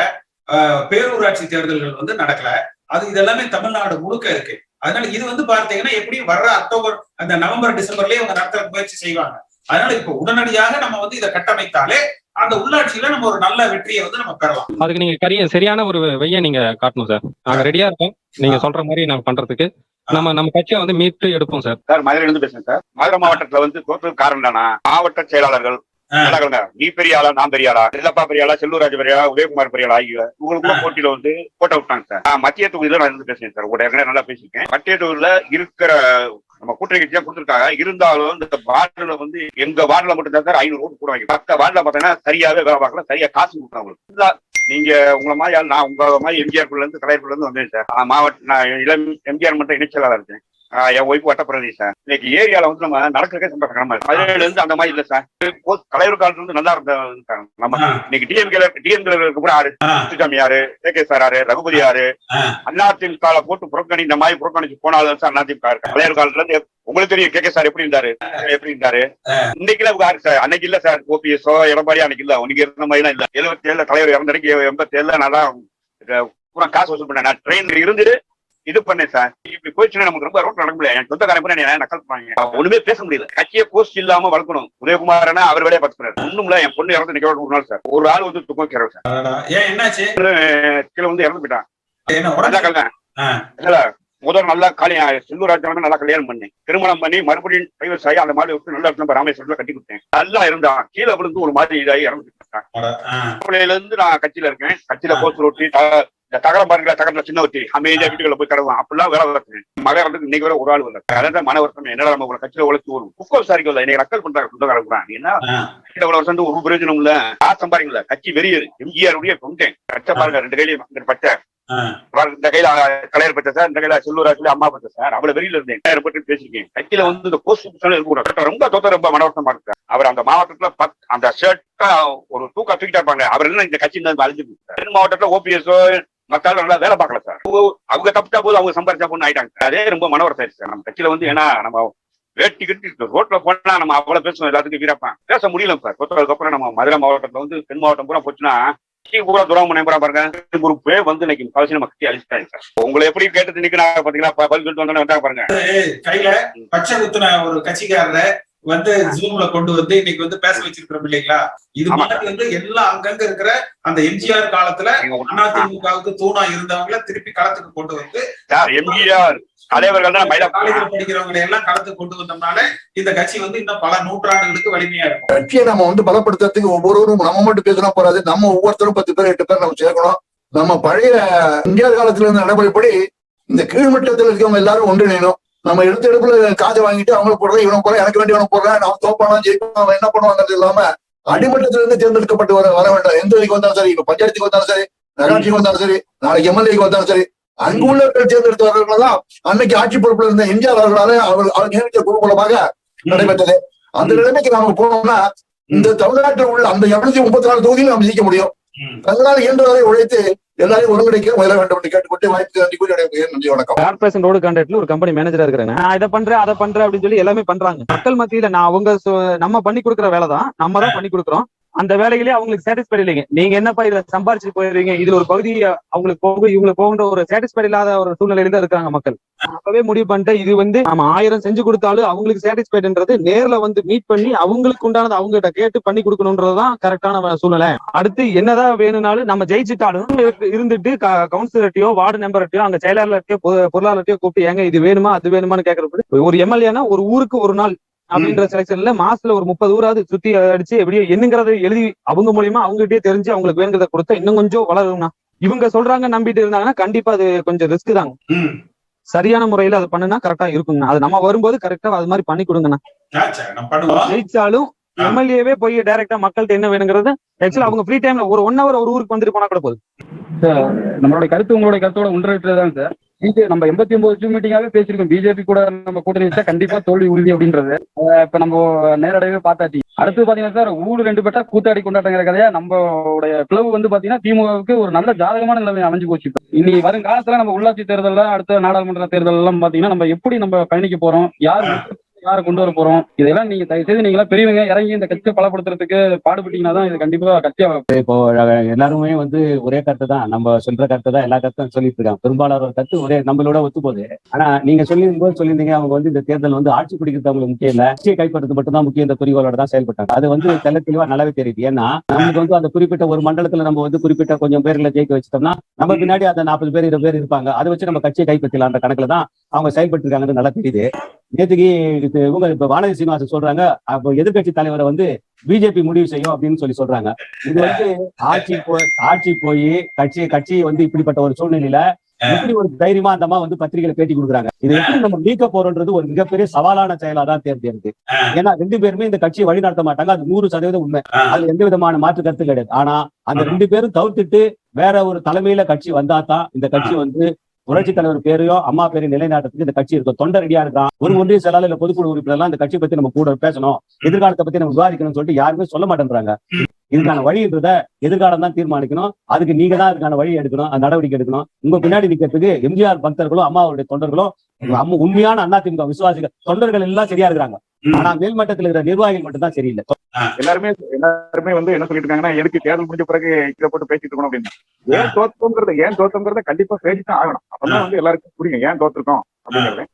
பேரூராட்சி தேர்தல்கள் வந்து நடக்கல. அது இதெல்லாமே தமிழ்நாடு முழுக்க இருக்கு. அதனால இது வந்து பார்த்தீங்கன்னா எப்படி வர்ற அக்டோபர் அந்த நவம்பர் டிசம்பர்லயே அவங்க நடத்த முயற்சி செய்வாங்க. அதனால இப்ப உடனடியாக நம்ம வந்து இதை கட்டமைத்தாலே அந்த உள்ளாட்சியில நம்ம ஒரு நல்ல வெற்றியை வந்து நம்ம பெறலாம். அதுக்கு நீங்க சரியான ஒரு வெய்ய நீங்க காட்டணும் சார். நாங்க ரெடியா இருக்கோம் நீங்க சொல்ற மாதிரி நாங்க பண்றதுக்கு. நம்ம கட்சியை வந்து மீட்டு எடுப்போம் சார். சார், மதுரையில இருந்து பேசுறேன் சார். மதுரை மாவட்டத்துல வந்து தோற்றதுக்கு காரணம் தானா, மாவட்ட செயலாளர்கள் நீ பெரிய ஆளா, நான் பெரிய ஆளா, செல்லப்பா பெரிய ஆளா, செல்லூராஜ் பெரிய ஆளா, உதயகுமார் பெரிய ஆளா ஆகிய உங்களுக்குள்ள போட்டியில வந்து போட்ட விட்டாங்க சார். மத்திய தொகுதியில நான் இருந்து பேசுறேன் சார். உங்க ஏற்கனவே நல்லா பேசியிருக்கேன். மத்திய தொகுதியில இருக்கிற நம்ம கூட்டணி கட்சியா கொடுத்துருக்காங்க. இருந்தாலும் இந்த வார்டுல வந்து எங்க வார்டுல மட்டும் தான் சார் 500 ஓட்டு கூட வாங்கி, மற்ற வார்டுல பாத்தீங்கன்னா சரியாவே வேலை பார்க்கல, சரியா காசு கொடுக்குறாங்க. நீங்க உங்களை மாதிரி நான் உங்க மாதிரி எம்ஜிஆர் இருந்து தலைவர்ல இருந்து வந்தேன் சார். மாவட்ட நான் இளம் எம்ஜிஆர் மட்டும் இணைச்சலாளர் இருக்கேன். என் ஒய்ஃப் வட்டப்பிரதி சார். இன்னைக்கு ஏரியால வந்து நம்ம நடக்கிறதே ரொம்ப கடமை. மதுரையில இருந்து அந்த மாதிரி இல்ல சார். தலைவர் காலத்துல இருந்து நல்லா இருந்த நம்ம இன்னைக்கு டிஎம்கே கூட ஆறு சுசாமி யாரு, கே சார் யாரு, ரகுபதி யாரு, அதிமுக போட்டு புறக்கணி இந்த மாதிரி புறக்கணிச்சு போனாலும் சார் அதிமுக இருக்கு. தலைவர் காலத்துல இருந்து உங்களுக்கு தெரியும் கே சார் எப்படி இருந்தாரு இன்னைக்கு சார். அன்னைக்கு இல்ல சார் ஓபிஎஸ்ஓ எடப்பாடி அன்னைக்கு இல்ல. உனக்கு இருந்த மாதிரி எல்லாம் இல்ல. 77 தலைவர் இறந்தடைக்கு 87 நான் பூரா காசு வசூல் பண்ணேன். நான் ட்ரெயின் இருந்து இது பண்ணேன் சார். இப்படி போயிடுச்சுன்னா நமக்கு ரொம்ப ரோட் நடக்க முடியாது. என் சொந்தக்காரன் கூட நக்கல் பண்ணாங்க. ஒண்ணுமே பேச முடியல. கட்சியை போஸ்ட் இல்லாம வளர்க்கணும். உதயகுமாரனா அவர் வேலையை பார்த்துக்கிறாரு. ஒண்ணும் இல்ல. என் பொண்ணு இறந்து நிக்க ஒரு நாள் சார். ஒரு ஆள் வந்து துக்கம் வைக்கிறார் சார். கீழே வந்து இறந்து போயிட்டான். முதல் நல்லா செல்லூர் ராஜா நல்லா கல்யாணம் பண்ணேன். திருமணம் பண்ணி மறுபடியும் டைவர்ஸ் ஆகி அந்த மாதிரி நல்ல இடத்துல ராமேஸ்வரத்துல கட்டி கொடுத்தேன். நல்லா இருந்தான். கீழே விழுந்து ஒரு மாதிரி இதாகி இறந்துட்டான். இருந்து நான் கட்சியில இருக்கேன். கட்சியில போஸ்ட் ரொட்டி தகரம் பாருங்களா, தகரத்துல சின்ன ஒட்டி அமைதியா வீட்டுக்குள்ள போய் கடவுன் அப்படிலாம் வேலை பார்த்தேன். மகன் வந்து இன்னைக்கு வர ஒரு ஆள் வரல. அதான் மன வருத்தம். என்னடா நம்ம கட்சியில உழைச்சு ஒரு புக்கோ விசாரிக்க வரல. இன்னைக்கு ரக்கல் பண்றாங்க சொந்தக்காரங்க. என்ன இவ்வளவு வருஷம் ஒரு பிரயோஜனம் இல்ல. காசு சம்பாதிக்கல. கட்சி வெறியது. எம்ஜிஆர் உடைய கொண்டேன். கட்சை பாருங்க, 2 கையிலையும் பச்சை. இந்த கையில கலையர் பச்சை சார், இந்த கையில செல்லூராஜ் அம்மா பச்சை சார். அவ்வளவு வெறியில இருந்தேன். பேசிருக்கேன். கட்சியில வந்து இந்த போஸ்ட் இருக்க ரொம்ப தோத்த ரொம்ப மனவர்த்தமா இருக்கு. அவர் அந்த மாவட்டத்துல அந்த ஷர்ட்டா ஒரு தூக்கிட்டா இருப்பாங்க. அவர் என்ன இந்த கட்சி அழிஞ்சு மாவட்டத்துல ஓபிஎஸ்ஓ மக்கள் நல்லா வேலை பார்க்கல சார். அவங்க தப்பிச்சா போது அவங்க சம்பாதிச்சா போது ஆயிட்டாங்க. அதே ரொம்ப மனவரசம் சார் நம்ம கட்சியில வந்து. ஏன்னா நம்ம வேட்டி கட்டி ரோட்ல போனா நம்ம அவ்வளவு பேசுவோம். எல்லாத்துக்கும் வீரப்பான் பேச முடியல சார். அதுக்கப்புறம் நம்ம மதுரை மாவட்டத்துல வந்து தென் மாவட்டம் பூரா போச்சுன்னா பூரா துரோகம் பாருங்க. குரூப்பே வந்து இன்னைக்கு முக்கால்வாசி நம்ம கட்சி அழிச்சிட்டாங்க சார். உங்களை எப்படி கேட்டு நிக்கிறா பாத்தீங்களா? பதில் சொல்லிட்டு வந்தா பாருங்க. கையில பச்சை குத்துன ஒரு கட்சிக்காரரை வந்து ஜூம்ல கொண்டு வந்து இன்னைக்கு வந்து பேச வச்சிருக்கிறோம் இல்லைங்களா? இது மாதிரி வந்து எல்லா அங்கங்க இருக்கிற அந்த எம்ஜிஆர் காலத்துல அதிமுகவுக்கு தூணா இருந்தவங்கள திருப்பி களத்துக்கு கொண்டு வந்து எம்ஜிஆர் தலைவர்கள் தான் படிக்கிறவங்களை எல்லாம் களத்துக்கு கொண்டு வந்தோம்னால இந்த கட்சி வந்து இன்னும் பல நூற்றாண்டுகளுக்கு வலிமையா இருக்கும். கட்சியை நம்ம வந்து பலப்படுத்துறதுக்கு ஒவ்வொருவரும் நம்ம மட்டும் பேசினா போறாது. நம்ம ஒவ்வொருத்தரும் 10 பேர் 8 பேர் நம்ம சேர்க்கணும். நம்ம பழைய எம்ஜிஆர் காலத்துல இருந்த நடைமுறைப்படி இந்த கீழ்மட்டத்தில் இருக்கவங்க எல்லாரும் ஒன்றிணையணும். நம்ம எடுப்புல காசை வாங்கிட்டு அவங்களுக்கு போடுறேன், இவனுக்கு போறேன், எனக்கு வேண்டியவனுக்கு போடுறேன், நான் தோப்பானா ஜெயிப்பான், அவன் என்ன பண்ணுவாங்கிறது இல்லாம அடிமட்டத்துல இருந்து தேர்ந்தெடுக்கப்பட்டு வர வேண்டாம். எந்த இதுக்கு வந்தாலும் சரி, இப்ப பஞ்சாயத்துக்கு வந்தாலும் சரி, நகராட்சிக்கு வந்தாலும் சரி, நாளைக்கு எம்எல்ஏக்கு வந்தாலும் சரி, அங்கு உள்ளவர்கள் தேர்ந்தெடுத்து வர்றவர்கள்தான் அன்னைக்கு ஆட்சி பொறுப்புல இருந்த எம்ஜிஆர் அவர்களால அவர் நியமித்த குழு மூலமாக நடைபெற்றது. அந்த நிலைமைக்கு நாம போனோம்னா இந்த தமிழ்நாட்டில் உள்ள அந்த 234 தொகுதியும் நாம் ஜெயிக்க முடியும். தங்களால் இயன்றவரை உழைத்து எல்லாரையும் ஒருங்கிணைக்க முயல வேண்டும் என்று கேட்டுக்கொண்டு வாய்ப்பு நன்றி, வணக்கம். கார்பரேஷன் ரோடு கான்ட்ராக்ட்ல ஒரு கம்பெனி மேனேஜரா இருக்கிறேன். நான் இதை பண்றேன் அதை பண்றேன் அப்படின்னு சொல்லி எல்லாமே பண்றாங்க. மக்கள் மத்தியில நான் அவங்க நம்ம பண்ணி கொடுக்குற வேலை தான், நம்ம தான் பண்ணி கொடுக்குறோம். அந்த வேலைகளே அவங்களுக்கு சாட்டிஸ்ஃபைட் இல்லைங்க. நீங்க என்னப்பா இதுல சம்பாரிச்சு போயிருவீங்க, இதுல ஒரு பகுதி அவங்களுக்கு போகும் இவங்களுக்கு போகின்ற ஒரு சாட்டிஸ்ஃபைட் இல்லாத ஒரு சூழ்நிலையில தான் இருக்காங்க மக்கள். அப்பவே முடிவு பண்ணிட்டு இது வந்து நம்ம 1000 செஞ்சு கொடுத்தாலும் அவங்களுக்கு சாட்டிஸ்ஃபைட்ன்றது நேர்ல வந்து மீட் பண்ணி அவங்களுக்கு உண்டானது அவங்ககிட்ட கேட்டு பண்ணி கொடுக்கணும்ன்றதுதான் கரெக்டான சூழ்நிலை. அடுத்து என்னதான் வேணும்னாலும் நம்ம ஜெயிச்சுட்டாலும் இருந்துட்டு கவுன்சிலர்ட்டையோ வார்டு மெம்பர்ட்டையோ அங்க செயலாளர்ட்டையோ பொருளாளர்ட்டையோ கூப்பிட்டு ஏங்க இது வேணுமா அது வேணுமான்னு கேட்கறது. ஒரு எம்எல்ஏனா ஒரு ஊருக்கு ஒரு நாள் அப்படின்ற செலக்ஷன்ல மாசத்துல ஒரு 30 ஊராவது சுத்தி அடிச்சு எப்படியோ என்னங்கிறத எழுதி அவங்க மூலியமா அவங்ககிட்டயே தெரிஞ்சு அவங்களுக்கு வேணுங்கிறத கொடுத்தா இன்னும் கொஞ்சம் வளரும்னா. இவங்க சொல்றாங்க நம்பிட்டு இருந்தாங்கன்னா கண்டிப்பா அது கொஞ்சம் ரிஸ்க் தாங்க. சரியான முறையில அதை பண்ணுனா கரெக்டா இருக்குங்க. அது நம்ம வரும்போது கரெக்டா அது மாதிரி பண்ணி கொடுங்கண்ணா. ஜெயிச்சாலும் எம்எல்ஏவே போய் டைரக்டா மக்கள்கிட்ட என்ன வேணுங்கிறது ஆக்சுவலா அவங்க ஃப்ரீ டைம்ல ஒரு 1 hour ஒரு ஊருக்கு வந்துட்டு போனா கூட போகுது. நம்மளுடைய கருத்து உங்களுடைய கருத்தோட ஒன்றிட்டுதான் சார். நம்ம 89 மீட்டிங்காவே பேசிருக்கோம். பிஜேபி கூட நம்ம கூட்டணி வச்சா கண்டிப்பா தோல்வி உறுதி அப்படின்றது இப்ப நம்ம நேரடியாவே பார்த்தாச்சு. அடுத்து பாத்தீங்கன்னா சார் ஊடு 2 பேட்டா கூத்தாடி கொண்டாட்டங்கிற கதையா நம்மளுடைய கிளவு வந்து பாத்தீங்கன்னா திமுகவுக்கு ஒரு நல்ல ஜாதகமான நிலைமை அமைஞ்சு போச்சு. இனி வரும் காலத்துல நம்ம உள்ளாட்சி தேர்தல் அடுத்த நாடாளுமன்ற தேர்தல் எல்லாம் பாத்தீங்கன்னா நம்ம எப்படி நம்ம பயணிக்க போறோம், யாரை கொண்டு வர போறோம், இதெல்லாம் நீங்க தயவு செய்து நீங்க பெரியவங்க இறங்கி இந்த கட்சியை பலப்படுத்துறதுக்கு பாடுபட்டீங்கன்னா தான் இது கண்டிப்பா கட்சியா. இப்போ எல்லாருமே வந்து ஒரே கருத்து தான், நம்ம சொல்ற கருத்து தான் எல்லா கருத்தும் சொல்லிட்டு இருக்காங்க. பெரும்பாலான கருத்து ஒரே நம்மளோட ஒத்து போகுது. ஆனா நீங்க சொல்லியிருந்தீங்க அவங்க வந்து இந்த தேர்தல் வந்து ஆட்சி பிடிக்கிறது அவங்களுக்கு முக்கியம் இல்ல, ஆட்சியை கைப்பற்றது மட்டும் தான் முக்கியம், இந்த குறிக்கோளோட தான் செயல்பட்டாங்க. அது வந்து தெல்ல தெளிவா நல்லாவே தெரியுது. ஏன்னா நமக்கு வந்து அந்த குறிப்பிட்ட ஒரு மண்டலத்துல நம்ம வந்து குறிப்பிட்ட கொஞ்சம் பேர்ல ஜெயிக்க வச்சிட்டோம்னா நம்ம பின்னாடி அந்த 40 பேர் 20 பேர் இருப்பாங்க. அதை வச்சு நம்ம கட்சியை கைப்பற்றலாம் அந்த கணக்குல தான் அவங்க செயல்பட்டு இருக்காங்கன்னு நல்லா தெரியுது. நேற்றுக்கு இவங்க இப்ப வானதி சீனிவாசன் சொல்றாங்க அப்போ எதிர்கட்சி தலைவரை வந்து பிஜேபி முடிவு செய்யும் அப்படின்னு சொல்றாங்க. இது வந்து ஆட்சி போய் கட்சி வந்து இப்படிப்பட்ட ஒரு சூழ்நிலையில எப்படி ஒரு தைரியமா அந்த அம்மா வந்து பத்திரிகையில பேட்டி கொடுக்குறாங்க? இது எப்படி நம்ம நீக்க போறோன்றது ஒரு மிகப்பெரிய சவாலான செயலா தான் தேர்ந்தெடுக்கு. ஏன்னா 2 பேருமே இந்த கட்சியை வழி நடத்த மாட்டாங்க, அது 100% உண்மை. அதுல எந்த விதமான மாற்று கருத்து கிடையாது. ஆனா அந்த 2 பேரும் தவிர்த்துட்டு வேற ஒரு தலைமையில கட்சி வந்தா தான் இந்த கட்சி வந்து புரட்சி தலைவர் பேரையும் அம்மா பேரையும் நிலைநாட்டுறதுக்கு இந்த கட்சி இருக்கும். தொண்டர் ரெடியா இருக்கான். ஒரு ஒன்றிய செயலாளர் இல்ல பொதுக்குழு உறுப்பினர் எல்லாம் இந்த கட்சியை பத்தி நம்ம கூட பேசணும், எதிர்காலத்தை பத்தி நம்ம விவாதிக்கணும்னு சொல்லிட்டு யாருமே சொல்ல மாட்டேன்றாங்க. இதுக்கான வழின்றத எதிர்காலம் தான் தீர்மானிக்கணும். அதுக்கு நீங்க தான் இதுக்கான வழி எடுக்கணும், அந்த நடவடிக்கை எடுக்கணும். உங்க பின்னாடி நிக்கிறதுக்கு எம்ஜிஆர் பக்தர்களும் அம்மாவுடைய தொண்டர்களும் உண்மையான அதிமுக விசுவாசிகள் தொண்டர்கள் எல்லாம் சரியா இருக்கிறாங்க. ஆனா மேல்மட்டத்தில் இருக்கிற நிர்வாகிகள் மட்டும் தான் சரியில்லை. எல்லாருமே வந்து என்ன சொல்லிட்டு இருக்காங்கன்னா, எதுக்கு தேர்தல் முடிஞ்ச பிறகு இதை போட்டு பேசிட்டு இருக்கணும் அப்படின்னு. ஏன் தோத்தோங்கிறத கண்டிப்பா பேசித்தான் ஆகணும். அப்பதான் வந்து எல்லாருக்கும் புரியும் ஏன் தோத்திருக்கோம் அப்படிங்கறது.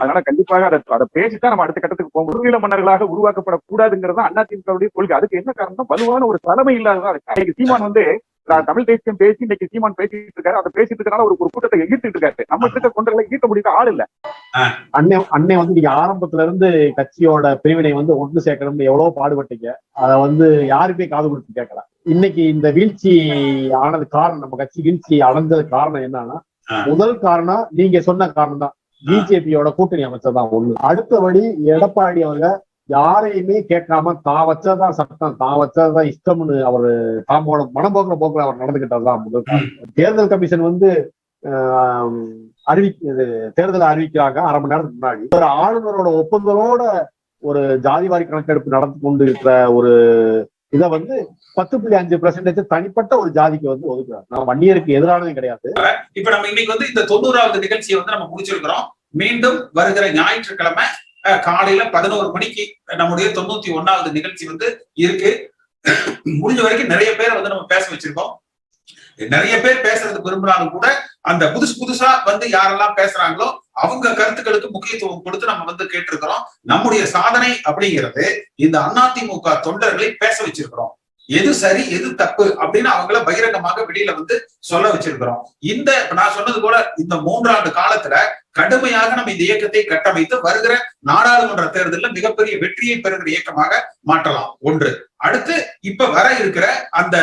அதனால கண்டிப்பாக அதை பேசித்தான் நம்ம அடுத்த கட்டத்துக்கு போகும். குறுநில மன்னர்களாக உருவாக்கப்படக்கூடாதுங்கிறது அதிமுகவுடைய கொள்கை. அதுக்கு என்ன காரணம்? வலுவான ஒரு தலைமை இல்லாததான். சீமான் வந்து தமிழ் தேசியம் பேசி இன்னைக்கு சீமான் பேசிட்டு இருக்காரு. அதை பேசிட்டு இருக்கனால ஒரு கூட்டத்தை எதிர்த்துட்டு இருக்காரு. நம்ம இருக்க கொண்டர்களை ஈட்ட முடியாத ஆள் இல்ல. அண்ணே வந்து நீங்க ஆரம்பத்துல இருந்து கட்சியோட பிரிவினை வந்து ஒன்று சேர்க்கணும்னு எவ்வளவு பாடுபட்டீங்க. அதை வந்து யாருமே காது கொடுத்து கேட்கலாம். இன்னைக்கு இந்த வீழ்ச்சி ஆனது காரணம், நம்ம கட்சி வீழ்ச்சி அடைஞ்சது காரணம் என்னன்னா, முதல் காரணம் நீங்க சொன்ன காரணம் தான், பிஜேபியோட கூட்டணி அமைச்சதான் ஒண்ணு. அடுத்தபடி எடப்பாடி அவங்க யாரையுமே கேட்காம தான் வச்சதான் சட்டம், தான் வச்சதான் இஷ்டம்னு அவரு தாமோட மனம்போக்கிற போக்குல அவர் நடந்துகிட்டதுதான் முதல் காரணம். தேர்தல் கமிஷன் வந்து தேர்தலை அறிவிக்கிறாங்க 1/2 மணி நேரத்துக்கு முன்னாடி. ஒரு ஆளுநரோட ஒப்பந்தத்தோட ஒரு ஜாதிவாரி கணக்கெடுப்பு நடந்து கொண்டு இருக்கிற ஒரு இதை வந்து 10.5% தனிப்பட்ட ஒரு ஜாதிக்கு வந்து ஒதுக்குறாங்க. நம்ம வன்னியருக்கு எதிரானதும் கிடையாது. இப்ப நம்ம இன்னைக்கு வந்து இந்த 90வது நிகழ்ச்சியை வந்து நம்ம முடிச்சிருக்கிறோம். மீண்டும் வருகிற ஞாயிற்றுக்கிழமை காலையில 11 மணிக்கு நம்முடைய 91வது நிகழ்ச்சி வந்து இருக்கு. முடிஞ்ச வரைக்கும் நிறைய பேரை வந்து நம்ம பேச வச்சிருக்கோம். நிறைய பேர் பேசுறதுக்கு விரும்பினாலும் கூட அந்த புதுசா வந்து யாரெல்லாம் பேசுறாங்களோ அவங்க கருத்துக்களுக்கு முக்கியத்துவம் கொடுத்து நம்ம வந்து கேட்டிருக்கிறோம். நம்முடைய சாதனை அப்படிங்கிறது இந்த அதிமுக தொண்டர்களை பேச வச்சிருக்கிறோம். எது சரி எது தப்பு அப்படின்னு அவங்கள பகிரங்கமாக வெளியில வந்து சொல்ல வச்சிருக்கிறோம். நான் சொன்னது போல இந்த 3 ஆண்டு காலத்துல கடுமையாக நம்ம இந்த இயக்கத்தை கட்டமைத்து வருகிற நாடாளுமன்ற தேர்தலில் மிகப்பெரிய வெற்றியை பெறுகிற இயக்கமாக மாற்றலாம். ஒன்று. அடுத்து இப்ப வர இருக்கிற அந்த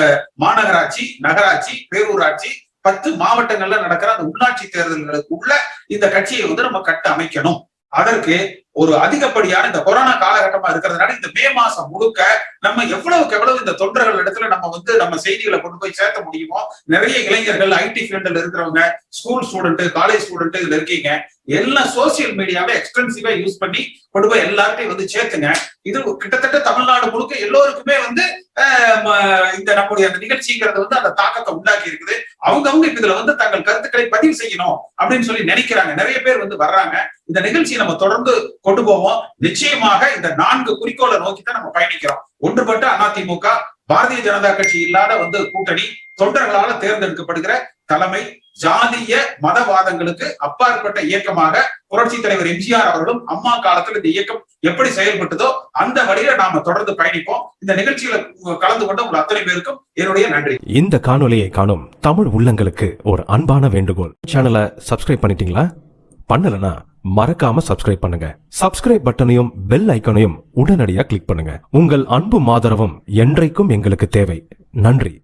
மாநகராட்சி, நகராட்சி, பேரூராட்சி 10 மாவட்டங்கள்ல நடக்கிற அந்த உள்ளாட்சி தேர்தல்களுக்கு உள்ள இந்த கட்சியை வந்து நம்ம கட்ட அமைக்கணும். அதற்கு ஒரு அதிகப்படியான இந்த கொரோனா காலகட்டமா இருக்கிறதுனால இந்த மே மாசம் முழுக்க நம்ம எவ்வளவு இந்த தொண்டர்கள் இடத்துல நம்ம வந்து நம்ம செய்திகளை கொண்டு போய் சேர்த்த முடியுமோ. நிறைய இளைஞர்கள் ஐடி ஃபீல்டுல இருக்கிறவங்க, ஸ்கூல் ஸ்டூடெண்ட், காலேஜ் ஸ்டூடெண்ட் இதுல இருக்கீங்க. எல்லாம் சோசியல் மீடியாவை எக்ஸ்டென்சிவா யூஸ் பண்ணி கொண்டு போய் எல்லார்ட்டையும் வந்து சேர்த்துங்க. இது கிட்டத்தட்ட தமிழ்நாடு முழுக்க எல்லோருக்குமே வந்து இந்த நம்முடைய அந்த நிகழ்ச்சிங்கிறது வந்து அந்த தாக்கத்தை உண்டாக்கி இருக்குது. அவங்க இதுல வந்து தங்கள் கருத்துக்களை பதிவு செய்யணும் அப்படின்னு சொல்லி நினைக்கிறாங்க. நிறைய பேர் வந்து வர்றாங்க. இந்த நிகழ்ச்சியை நம்ம தொடர்ந்து கொண்டு போவோம். நிச்சயமாக இந்த 4 குறிக்கோளை நோக்கி தான் நம்ம பயணிக்கிறோம். ஒன்றுபட்ட அதிமுக, பாரதிய ஜனதா கட்சி இல்லாத வந்து கூட்டணி, தொண்டர்களால தேர்ந்தெடுக்கப்படுகிற தலைமை, ஜாதிய மதவாதங்களுக்கு அப்பாற்பட்ட இயக்கமாக புரட்சி தலைவர் எம்ஜிஆர் அவர்களும் அம்மா காலத்தில் இந்த இயக்கம் எப்படி செயல்பட்டதோ அந்த வழியில நாம தொடர்ந்து பயணிப்போம். இந்த நிகழ்ச்சியில கலந்து கொண்ட உங்கள் அத்தனை பேருக்கும் என்னுடைய நன்றி. இந்த காணொலியை காணும் தமிழ் உள்ளங்களுக்கு ஒரு அன்பான வேண்டுகோள். சேனலை சப்ஸ்கிரைப் பண்ணிட்டீங்களா? பண்ணலனா மறக்காம சப்ஸ்கிரைப் பண்ணுங்க. சப்ஸ்கிரைப் பட்டனையும் பெல் ஐக்கனையும் உடனடியாக கிளிக் பண்ணுங்க. உங்கள் அன்பும் ஆதரவும் என்றைக்கும் எங்களுக்கு தேவை. நன்றி.